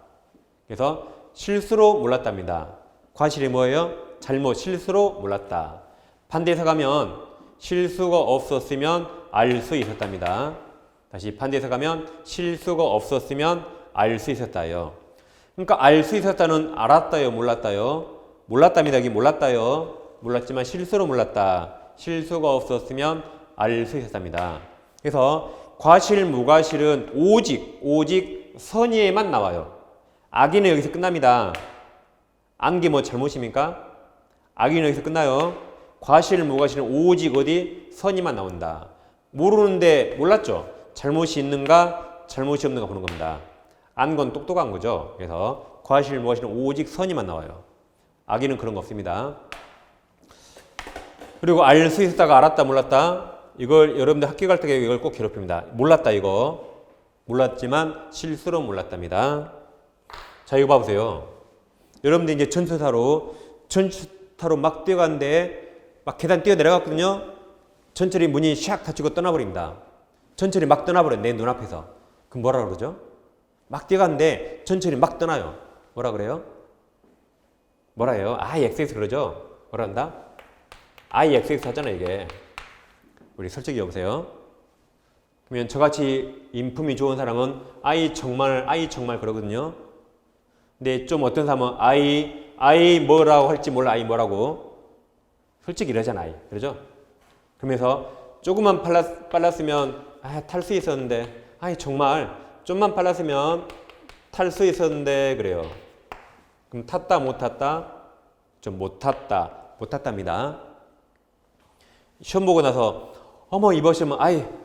그래서 실수로 몰랐답니다. 과실이 뭐예요? 잘못, 실수로 몰랐다. 반대해서 가면 실수가 없었으면 알 수 있었답니다. 다시 반대해서 가면 실수가 없었으면 알 수 있었다요. 그러니까 알 수 있었다는 알았다요, 몰랐다요? 몰랐답니다. 여기 몰랐다요. 몰랐지만 실수로 몰랐다. 실수가 없었으면 알 수 있었답니다. 그래서 과실, 무과실은 오직 선의에만 나와요. 악의는 여기서 끝납니다. 안게 뭐 잘못입니까? 악의는 여기서 끝나요. 과실, 무과실은 오직 어디? 선의만 나온다. 모르는데 몰랐죠? 잘못이 있는가, 잘못이 없는가 보는 겁니다. 안 건 똑똑한 거죠. 그래서 과실, 무과실은 오직 선의만 나와요. 악의는 그런 거 없습니다. 그리고 알 수 있었다가 알았다, 몰랐다. 이걸 여러분들 학교 갈 때 이걸 꼭 괴롭힙니다. 몰랐다 이거. 몰랐지만 실수로 몰랐답니다. 자, 이거 봐보세요. 여러분들 이제 전철타로 막 뛰어가는데 막 계단 뛰어 내려갔거든요. 전철이 문이 샥 닫히고 떠나버립니다. 전철이 막 떠나버려요. 내 눈앞에서. 그럼 뭐라 그러죠? 막 뛰어갔는데 전철이 막 떠나요. 뭐라 그래요? 뭐라 해요? IXX 그러죠? 뭐라 한다? IXX 하잖아요, 이게. 우리 솔직히 여보세요. 그러면 저같이 인품이 좋은 사람은 I 정말 그러거든요. 근데 좀 어떤 사람은 I 뭐라고 할지 몰라, I 뭐라고. 솔직히 이러잖아, I. 그러죠? 그러면서 조금만 빨랐으면 탈 수 있었는데, 정말 좀만 빨랐으면 탈 수 있었는데 그래요. 그럼 탔다, 못 탔다? 좀 못 탔답니다. 시험 보고 나서 어머 이번 시험은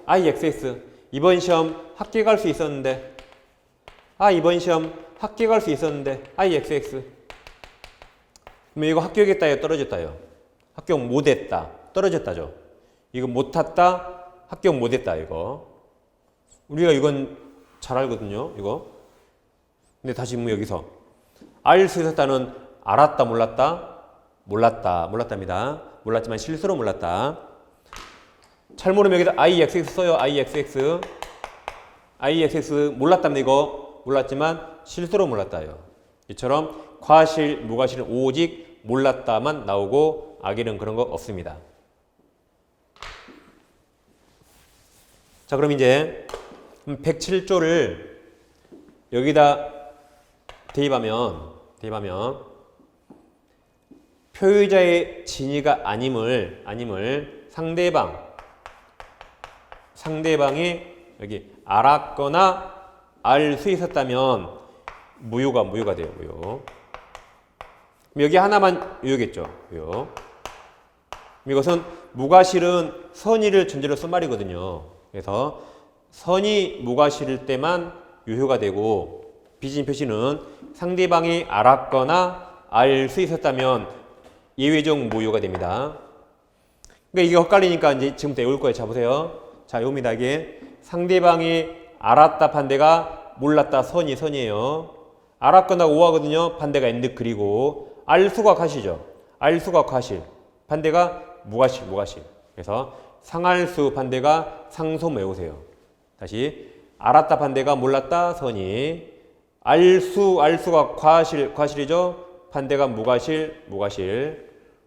IXX 이번 시험 학교 갈 수 있었는데 이번 시험 학교 갈 수 있었는데 IXX 그럼 이거 합격했다요 떨어졌다요? 합격 못했다 떨어졌다죠. 이거 못 탔다 합격 못했다 이거 우리가 이건 잘 알거든요 이거. 근데 다시 뭐 여기서 알 수 있었다는 알았다 몰랐다? 몰랐답니다. 몰랐지만 실수로 몰랐다. 잘 모르면 여기다 IXX 써요. IXX 몰랐답니다. 이거 몰랐지만 실수로 몰랐다요. 이처럼 과실, 무과실은 오직 몰랐다만 나오고 악의는 그런 거 없습니다. 자, 그럼 이제 107조를 여기다 대입하면 표의자의 진위가 아님을 상대방이 여기 알았거나 알 수 있었다면 무효가 돼요. 무효. 여기 하나만 유효겠죠. 유효. 이것은 무과실은 선의를 전제로 쓴 말이거든요. 그래서 선의 무과실일 때만 유효가 되고 비진 표시는 상대방이 알았거나 알 수 있었다면 예외적 무효가 됩니다. 그러니까 이게 헷갈리니까 이제 지금부터 외울 거예요. 자, 보세요. 자, 요겁니다. 이게 상대방이 알았다 반대가 몰랐다 선이에요. 알았거나 오하거든요. 반대가 엔드 그리고 알수가 과시죠. 알수가 과실. 반대가 무과실. 그래서 상알수 반대가 상소무 외우세요. 다시 알았다 반대가 몰랐다 선이. 알수가 과실이죠. 반대가 무과실.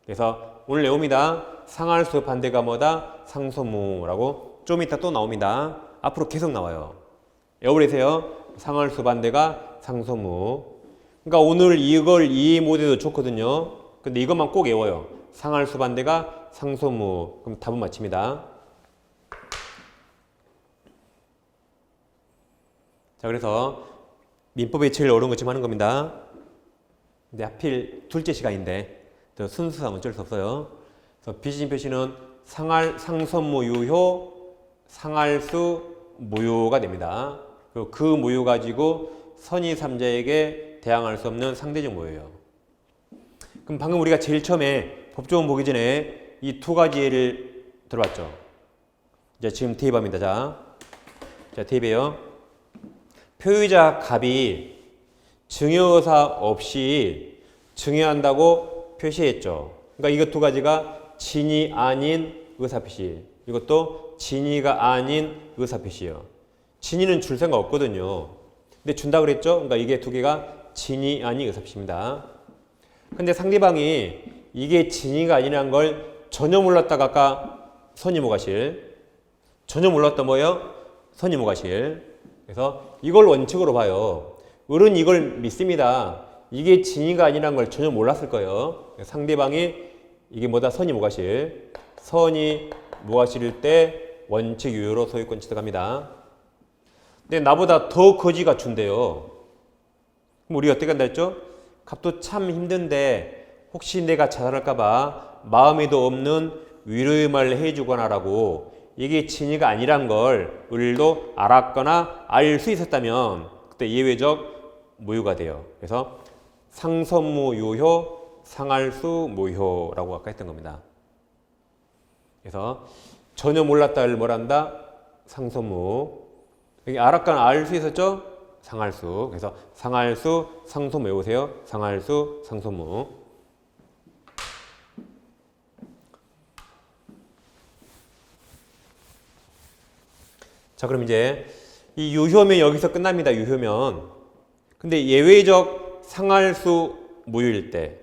그래서 오늘 내용입니다. 상알수 반대가 뭐다? 상소무라고 좀 이따 또 나옵니다. 앞으로 계속 나와요. 외우세요. 상알수 반대가 상소무. 그러니까 오늘 이걸 이해 못해도 좋거든요. 근데 이것만 꼭 외워요. 상알수 반대가 상소무. 그럼 답은 맞춥니다. 자, 그래서 민법에 제일 어려운 것 좀 하는 겁니다. 근데 하필 둘째 시간인데 더 순수하면 어쩔 수 없어요. 그래서 비진 표시는 상소무 유효, 상알수 무효가 됩니다. 그리고 그 무효 가지고 선의 3자에게 대항할 수 없는 상대적 무효예요. 그럼 방금 우리가 제일 처음에 법조문 보기 전에 이 두 가지 예를 들어봤죠. 이제 지금 대입합니다. 자, 대입해요. 표의자 갑이 증여의사 없이 증여한다고 표시했죠. 그러니까 이것 두 가지가 진이 아닌 의사표시. 이것도 진이가 아닌 의사표시예요. 진이는 줄 생각 없거든요. 근데 준다 그랬죠? 그러니까 이게 두 개가 진이 아닌 의사표시입니다. 근데 상대방이 이게 진이가 아니라는 걸 전혀 몰랐다가 아까 선의무과실. 전혀 몰랐던 뭐예요? 선의무과실. 그래서 이걸 원칙으로 봐요. 을은 이걸 믿습니다. 이게 진이가 아니라는 걸 전혀 몰랐을 거예요. 상대방이 이게 뭐다? 선의무과실. 선의무과실일 때 원칙 유효로 소유권 취득합니다. 근데 나보다 더 거지가 준대요. 그럼 우리가 어떻게 한다 했죠? 값도 참 힘든데 혹시 내가 자살할까봐 마음에도 없는 위로의 말을 해주거나라고 이게 진이가 아니란 걸 을도 알았거나 알 수 있었다면 그때 예외적 무효가 돼요. 그래서 상선무 유효, 상할수 무효라고 아까 했던 겁니다. 그래서 전혀 몰랐다를 뭐란다? 상선무. 여기 알았거나 알 수 있었죠? 상할수. 그래서 상할수, 상소무 외우세요. 상할수, 상소무. 자, 그럼 이제 이 유효면 여기서 끝납니다. 유효면. 근데 예외적 상할수 무효일 때.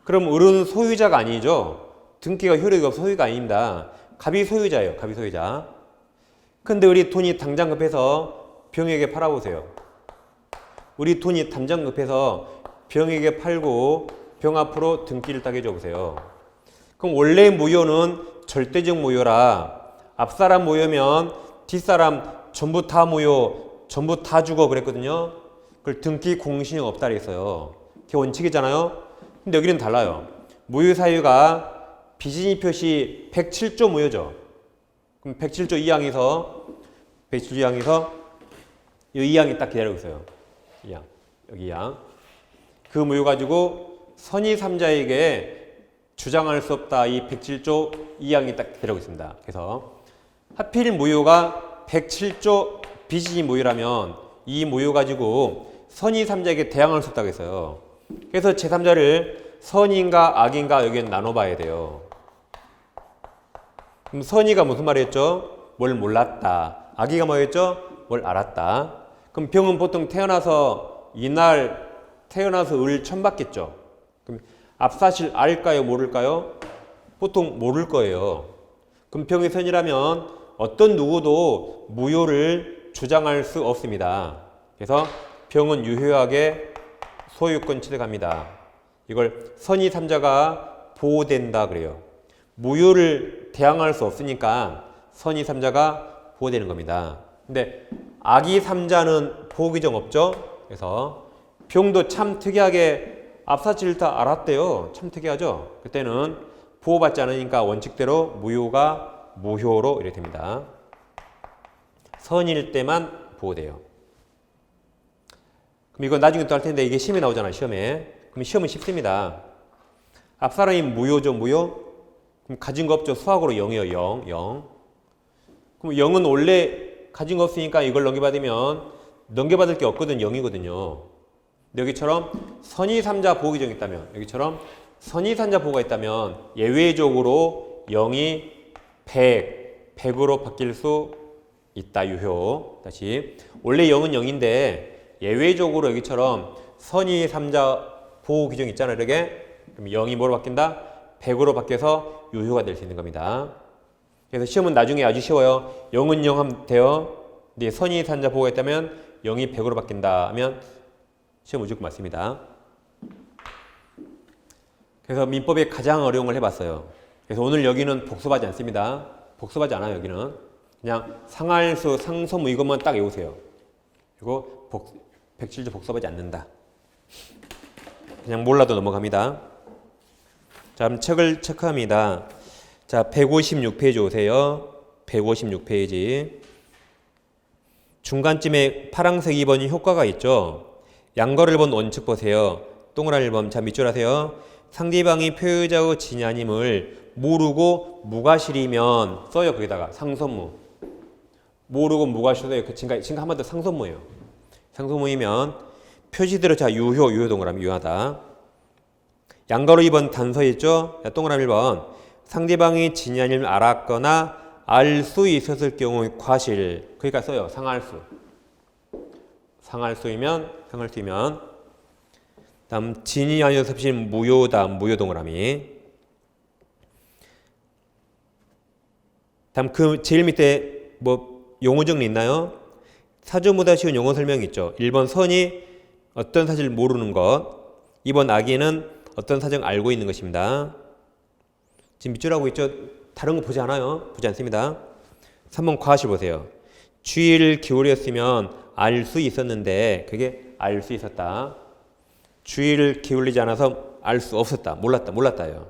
그럼 을은 소유자가 아니죠. 등기가 효력이 없어 소유가 아닙니다. 갑이 소유자예요. 갑이 소유자. 근데 우리 돈이 당장 급해서 병에게 팔아보세요. 우리 돈이 당장 급해서 병에게 팔고 병 앞으로 등기를 따게 해줘보세요. 그럼 원래 무효는 절대적 무효라 앞사람 무효면 뒷사람 전부 다 무효, 전부 다 죽어 그랬거든요. 그걸 등기 공신이 없다 그랬어요. 그게 원칙이잖아요. 근데 여기는 달라요. 무효 사유가 비진이 표시 107조 무효죠. 그럼 107조 2항에서 이 2항이 딱 기다리고 있어요. 2항. 여기 2항. 그 무효 가지고 선의 3자에게 주장할 수 없다. 이 107조 2항이 딱 기다리고 있습니다. 그래서 하필 무효가 107조 비진이 무효라면 이 무효 가지고 선의 3자에게 대항할 수 없다고 했어요. 그래서 제3자를 선인가 악인가 여기는 나눠봐야 돼요. 그럼 선의가 무슨 말이었죠? 뭘 몰랐다. 악의가 뭐였죠? 뭘 알았다. 그럼 병은 보통 태어나서 이날 태어나서 을 처음 받겠죠. 그럼 앞사실 알까요? 모를까요? 보통 모를 거예요. 그럼 병의 선이라면 어떤 누구도 무효를 주장할 수 없습니다. 그래서 병은 유효하게 소유권 취득합니다. 이걸 선의 3자가 보호된다 그래요. 무효를 대항할 수 없으니까 선의 3자가 보호되는 겁니다. 근데 악의 3자는 보호 규정 없죠? 그래서 병도 참 특이하게 앞사치를 다 알았대요. 참 특이하죠? 그때는 보호받지 않으니까 원칙대로 무효가 무효로 이렇게 됩니다. 선일 때만 보호돼요. 그럼 이거 나중에 또 할 텐데 이게 시험에 나오잖아요. 시험에. 그럼 시험은 쉽습니다. 앞사람이 무효죠. 무효? 그럼 가진 거 없죠. 수학으로 0이에요. 0. 그럼 0은 원래 가진 거 없으니까 이걸 넘겨받으면 넘겨받을 게 없거든. 0이거든요. 근데 여기처럼 선의 3자 보호 규정이 있다면 여기처럼 선의 3자 보호가 있다면 예외적으로 0이 100으로 바뀔 수 있다. 유효. 다시 원래 0은 0인데 예외적으로 여기처럼 선의 3자 보호 규정 있잖아요. 이렇게 그럼 0이 뭐로 바뀐다? 100으로 바뀌어서 유효가 될 수 있는 겁니다. 그래서 시험은 나중에 아주 쉬워요. 0은 0 하면 돼요. 근데 선의 3자 보호가 있다면 0이 100으로 바뀐다 하면 시험 무조건 맞습니다. 그래서 민법에 가장 어려운 걸 해봤어요. 그래서 오늘 여기는 복습하지 않습니다. 복습하지 않아요. 여기는 그냥 상할수, 상소무 이것만 딱 외우세요. 그리고 107조 복습하지 않는다. 그냥 몰라도 넘어갑니다. 자, 그럼 책을 체크합니다. 자, 156페이지 오세요. 156페이지. 중간쯤에 파란색 2번이 효과가 있죠. 양거를 본 원칙 보세요. 동그라미 1번. 자, 밑줄 하세요. 상대방이 표의자의 진이 아님을 모르고 무과실이면 써요. 거기다가 상소무. 모르고 무과실 써요. 그 지금 한마디로 상소무예요. 상소무이면 표시대로 자 유효 동그라미 유효하다. 양가로 2번 단서 있죠? 동그라미 1번. 상대방이 진이 아님을 알았거나 알 수 있었을 경우의 과실. 그러니까 써요. 상할수. 상할수이면 다음 진이 아니어서 섭신 무효다. 무효 동그라미. 다음 그 제일 밑에 뭐 용어 정리 있나요? 사전보다 쉬운 용어 설명이 있죠. 1번 선이 어떤 사실을 모르는 것. 2번 악의는 어떤 사정을 알고 있는 것입니다. 지금 밑줄 하고 있죠? 다른 거 보지 않아요? 보지 않습니다. 3번 과실 보세요. 주의를 기울였으면 알 수 있었는데 그게 알 수 있었다. 주의를 기울이지 않아서 알 수 없었다. 몰랐다요.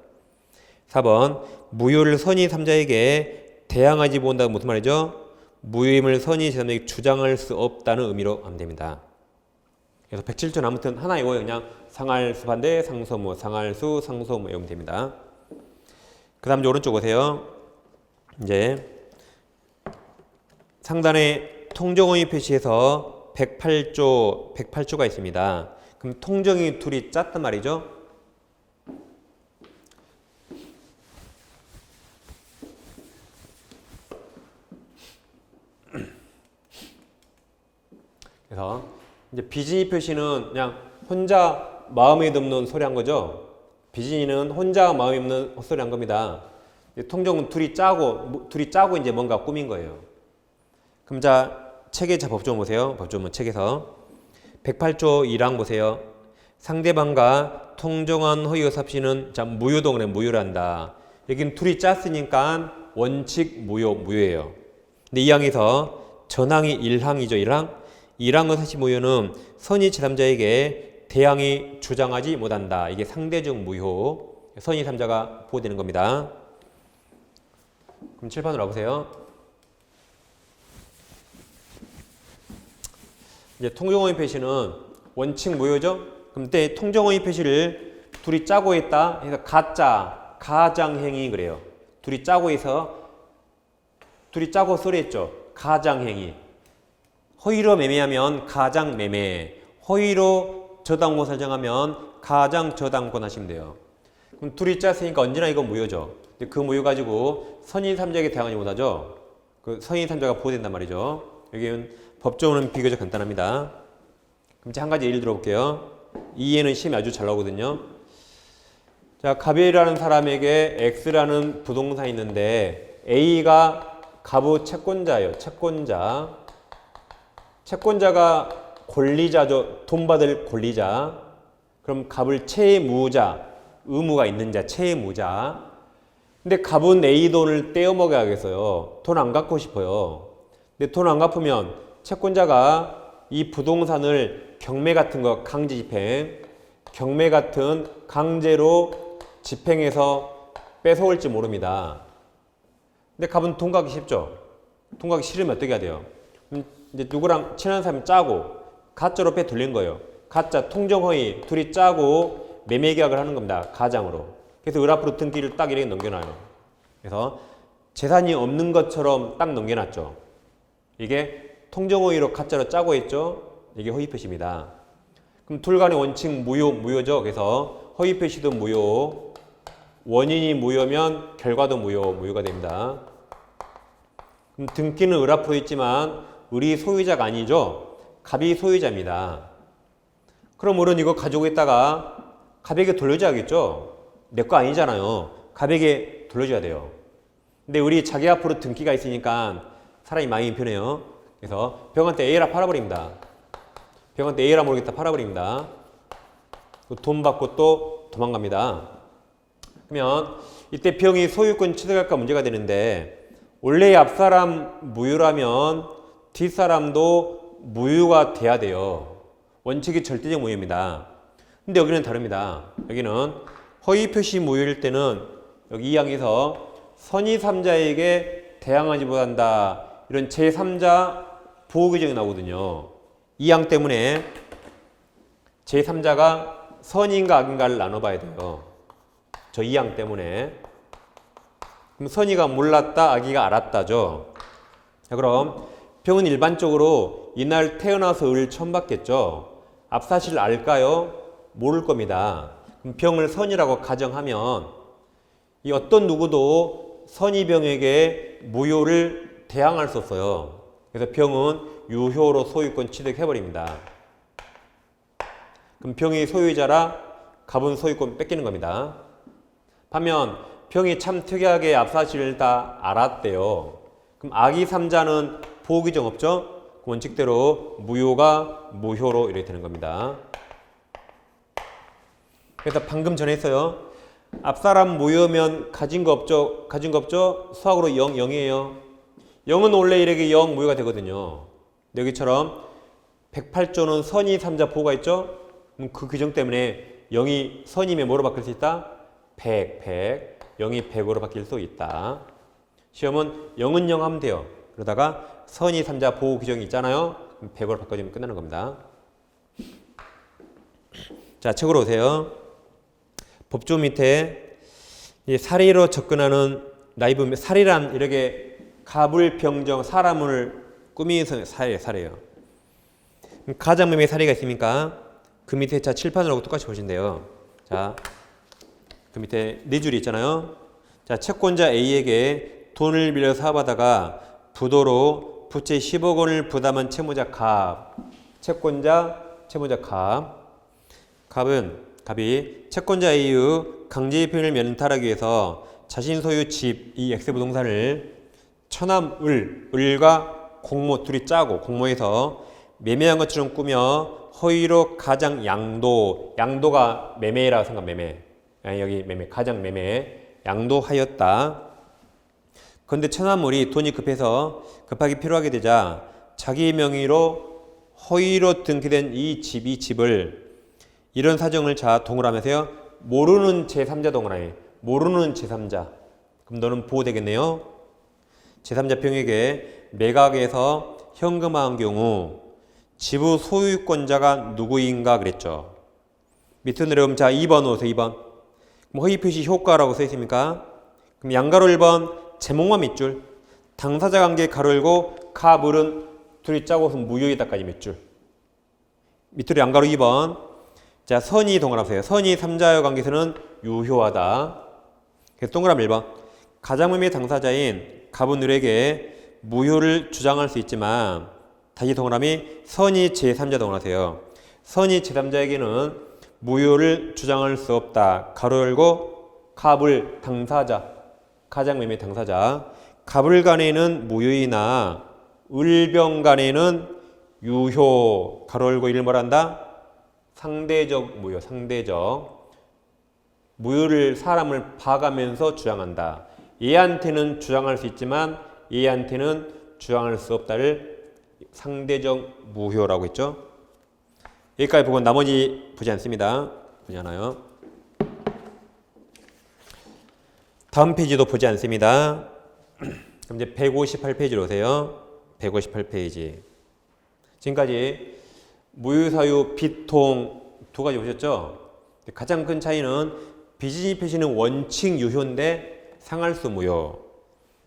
4번 무효를 선의 3자에게 대항하지 못한다고 무슨 말이죠? 무효임을 선의 제3자에게 주장할 수 없다는 의미로 하면 됩니다. 그래서 107조 아무튼 하나 이거 그냥 상할수 반대 상소무 상할수 상소무 이러면 됩니다. 그 다음 오른쪽 오세요. 이제 상단에 통정의 표시에서 108조가 있습니다. 그럼 통정이 둘이 짰단 말이죠. 그래서 이제 비진이 표시는 그냥 혼자 마음에 듭는 소리 한 거죠. 비진이는 혼자 마음에 듭는 헛소리 한 겁니다. 통정은 둘이 짜고 이제 뭔가 꾸민 거예요. 그럼 자 책에 자 법조문 보세요. 법조문 책에서 108조 1항 보세요. 상대방과 통정한 허위 의사합시는 자 무효동그래 무효란다. 여기는 둘이 짰으니까 원칙 무효예요. 근데 이 항에서 전항이 1항이죠. 1항 의사시 무효는 선의 제3자에게 대항이 주장하지 못한다. 이게 상대적 무효. 선의 3자가 보호되는 겁니다. 그럼 칠판으로 와보세요. 이제 통정어의 표시는 원칙 무효죠? 그럼 때 통정어의 표시를 둘이 짜고 있다 해서 가장행위 그래요. 둘이 짜고 소리했죠. 가장행위. 허위로 매매하면 가장매매, 허위로 저당권 설정하면 가장저당권 하시면 돼요. 그럼 둘이 짰으니까 언제나 이건 무효죠. 근데 그 무효 가지고 선의 3자에게 대항하지 못하죠. 그 선의 3자가 보호된단 말이죠. 여기는 법조문은 비교적 간단합니다. 그럼 이제 한 가지 예를 들어볼게요. 이해는 시험이 아주 잘 나오거든요. 자, 가비라는 사람에게 X라는 부동산이 있는데 A가 가부 채권자예요. 채권자가 권리자죠. 돈 받을 권리자. 그럼 갑을 채무자, 의무가 있는 자, 채무자. 근데 갑은 A 돈을 떼어먹어야겠어요. 돈 안 갚고 싶어요. 근데 돈 안 갚으면 채권자가 이 부동산을 경매 같은 거 강제 집행, 경매 같은 강제로 집행해서 뺏어올지 모릅니다. 근데 갑은 돈 갚기 쉽죠. 돈 갚기 싫으면 어떻게 해야 돼요? 이제 누구랑 친한 사람이 짜고 가짜로 빼 돌린 거예요. 가짜 통정허위 둘이 짜고 매매 계약을 하는 겁니다. 가장으로. 그래서 을 앞으로 등기를 딱 이렇게 넘겨놔요. 그래서 재산이 없는 것처럼 딱 넘겨놨죠. 이게 통정허위로 가짜로 짜고 했죠. 이게 허위 표시입니다. 그럼 둘 간의 원칙 무효죠. 그래서 허위 표시도 무효, 원인이 무효면 결과도 무효가 됩니다. 그럼 등기는 을 앞으로 있지만 을이 소유자가 아니죠. 갑이 소유자입니다. 그럼 을은 이거 가지고 있다가 갑에게 돌려줘야겠죠. 내 거 아니잖아요. 갑에게 돌려줘야 돼요. 근데 을이 자기 앞으로 등기가 있으니까 사람이 많이 편해요. 그래서 병한테 A라 팔아버립니다. 병한테 A라 모르겠다 팔아버립니다. 돈 받고 또 도망갑니다. 그러면 이때 병이 소유권 취득할까 문제가 되는데 원래 앞사람 무효라면 뒷사람도 무효가 돼야 돼요. 원칙이 절대적 무효입니다. 근데 여기는 다릅니다. 여기는 허위 표시 무효일 때는 여기 이 항에서 선의 3자에게 대항하지 못한다. 이런 제3자 보호규정이 나오거든요. 이 양 때문에 제3자가 선인가 악인가를 나눠봐야 돼요. 저 이 양 때문에. 그럼 선이가 몰랐다, 악이가 알았다죠. 자, 그럼 병은 일반적으로 이날 태어나서 을 처음 받겠죠. 앞사실을 알까요? 모를 겁니다. 그럼 병을 선이라고 가정하면 이 어떤 누구도 선이병에게 무효를 대항할 수 없어요. 그래서 병은 유효로 소유권 취득해버립니다. 그럼 병이 소유자라 갑은 소유권 뺏기는 겁니다. 반면 병이 참 특이하게 앞사실을 다 알았대요. 그럼 악의 3자는 보호규정 없죠? 그 원칙대로 무효가 무효로 이렇게 되는 겁니다. 그래서 방금 전에 했어요. 앞사람 무효면 가진 거 없죠? 가진 거 없죠? 수학으로 0, 0이에요. 0은 원래 이렇게 0 무효가 되거든요. 여기처럼 108조는 선이 3자 보호가 있죠? 그럼 그 규정 때문에 0이 선이면 뭐로 바뀔 수 있다? 100. 0이 100으로 바뀔 수 있다. 시험은 0은 0 하면 돼요. 그러다가 선이 3자 보호 규정이 있잖아요. 그럼 100으로 바꿔주면 끝나는 겁니다. 자, 책으로 오세요. 법조 밑에 사리로 접근하는 라이브, 사리란 이렇게 갑을 병정 사람을 꾸미는 사리예요. 가장매매 사리가 있습니까? 그 밑에 자 칠판으로 똑같이 보신대요. 자, 그 밑에 네 줄이 있잖아요. 자, 채권자 A에게 돈을 빌려 사업하다가 부도로 부채 10억 원을 부담한 채무자 갑. 채권자 갑. 갑이 채권자 A의 강제입행을 면탈하기 위해서 자신 소유 집, 이 X 부동산을 처남 을과 공모 둘이 짜고 공모해서 매매한 것처럼 꾸며 허위로 가장 양도가 매매라고 생각 매매. 여기 매매, 가장 매매, 양도하였다. 그런데 처남을이 돈이 급하게 필요하게 되자 자기 명의로 허위로 등기된 이 집을 이런 사정을 자 동그라면서요. 모르는 제3자 동그라미. 모르는 제3자. 그럼 너는 보호되겠네요. 제3자 병에게 매각에서 현금화한 경우 지부 소유권자가 누구인가 그랬죠. 밑으로 내려오면 자 2번 오세요. 2번. 그럼 허위 표시 효과라고 써 있습니까? 그럼 양가로 1번 제목만 밑줄. 당사자 관계 가로 열고 갑을은 둘이 짜고서 무효이다까지 밑줄. 밑으로 양가로 2번. 자, 선이 동그라세요. 선이 3자의 관계에서는 유효하다. 그래서 동그라미 1번. 가장매매 당사자인 갑은 을에게 무효를 주장할 수 있지만 다시 동그라미 선이 제3자 동그라세요. 선이 제3자에게는 무효를 주장할 수 없다. 가로 열고 갑을 당사자, 가장매매 당사자. 갑을 간에는 무효이나 을병 간에는 유효. 가로 열고 이를 뭐란다? 상대적 무효, 상대적. 무효를 사람을 봐가면서 주장한다. 얘한테는 주장할 수 있지만 얘한테는 주장할 수 없다를 상대적 무효라고 했죠. 여기까지 보고 나머지 보지 않습니다. 보지 않아요. 다음 페이지도 보지 않습니다. 그럼 이제 158페이지로 오세요. 158페이지. 지금까지 무효사유, 빚통 두 가지 보셨죠? 가장 큰 차이는 비진입 표시는 원칙 유효인데 상할수 무효.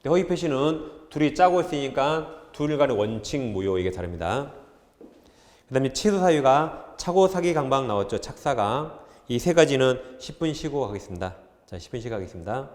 허위 표시는 둘이 짜고 있으니까 둘 간의 원칙 무효. 이게 다릅니다. 그 다음에 취소사유가 차고 사기 강박 나왔죠. 착사강. 이 세 가지는 10분 쉬고 가겠습니다. 자, 10분 쉬고 가겠습니다.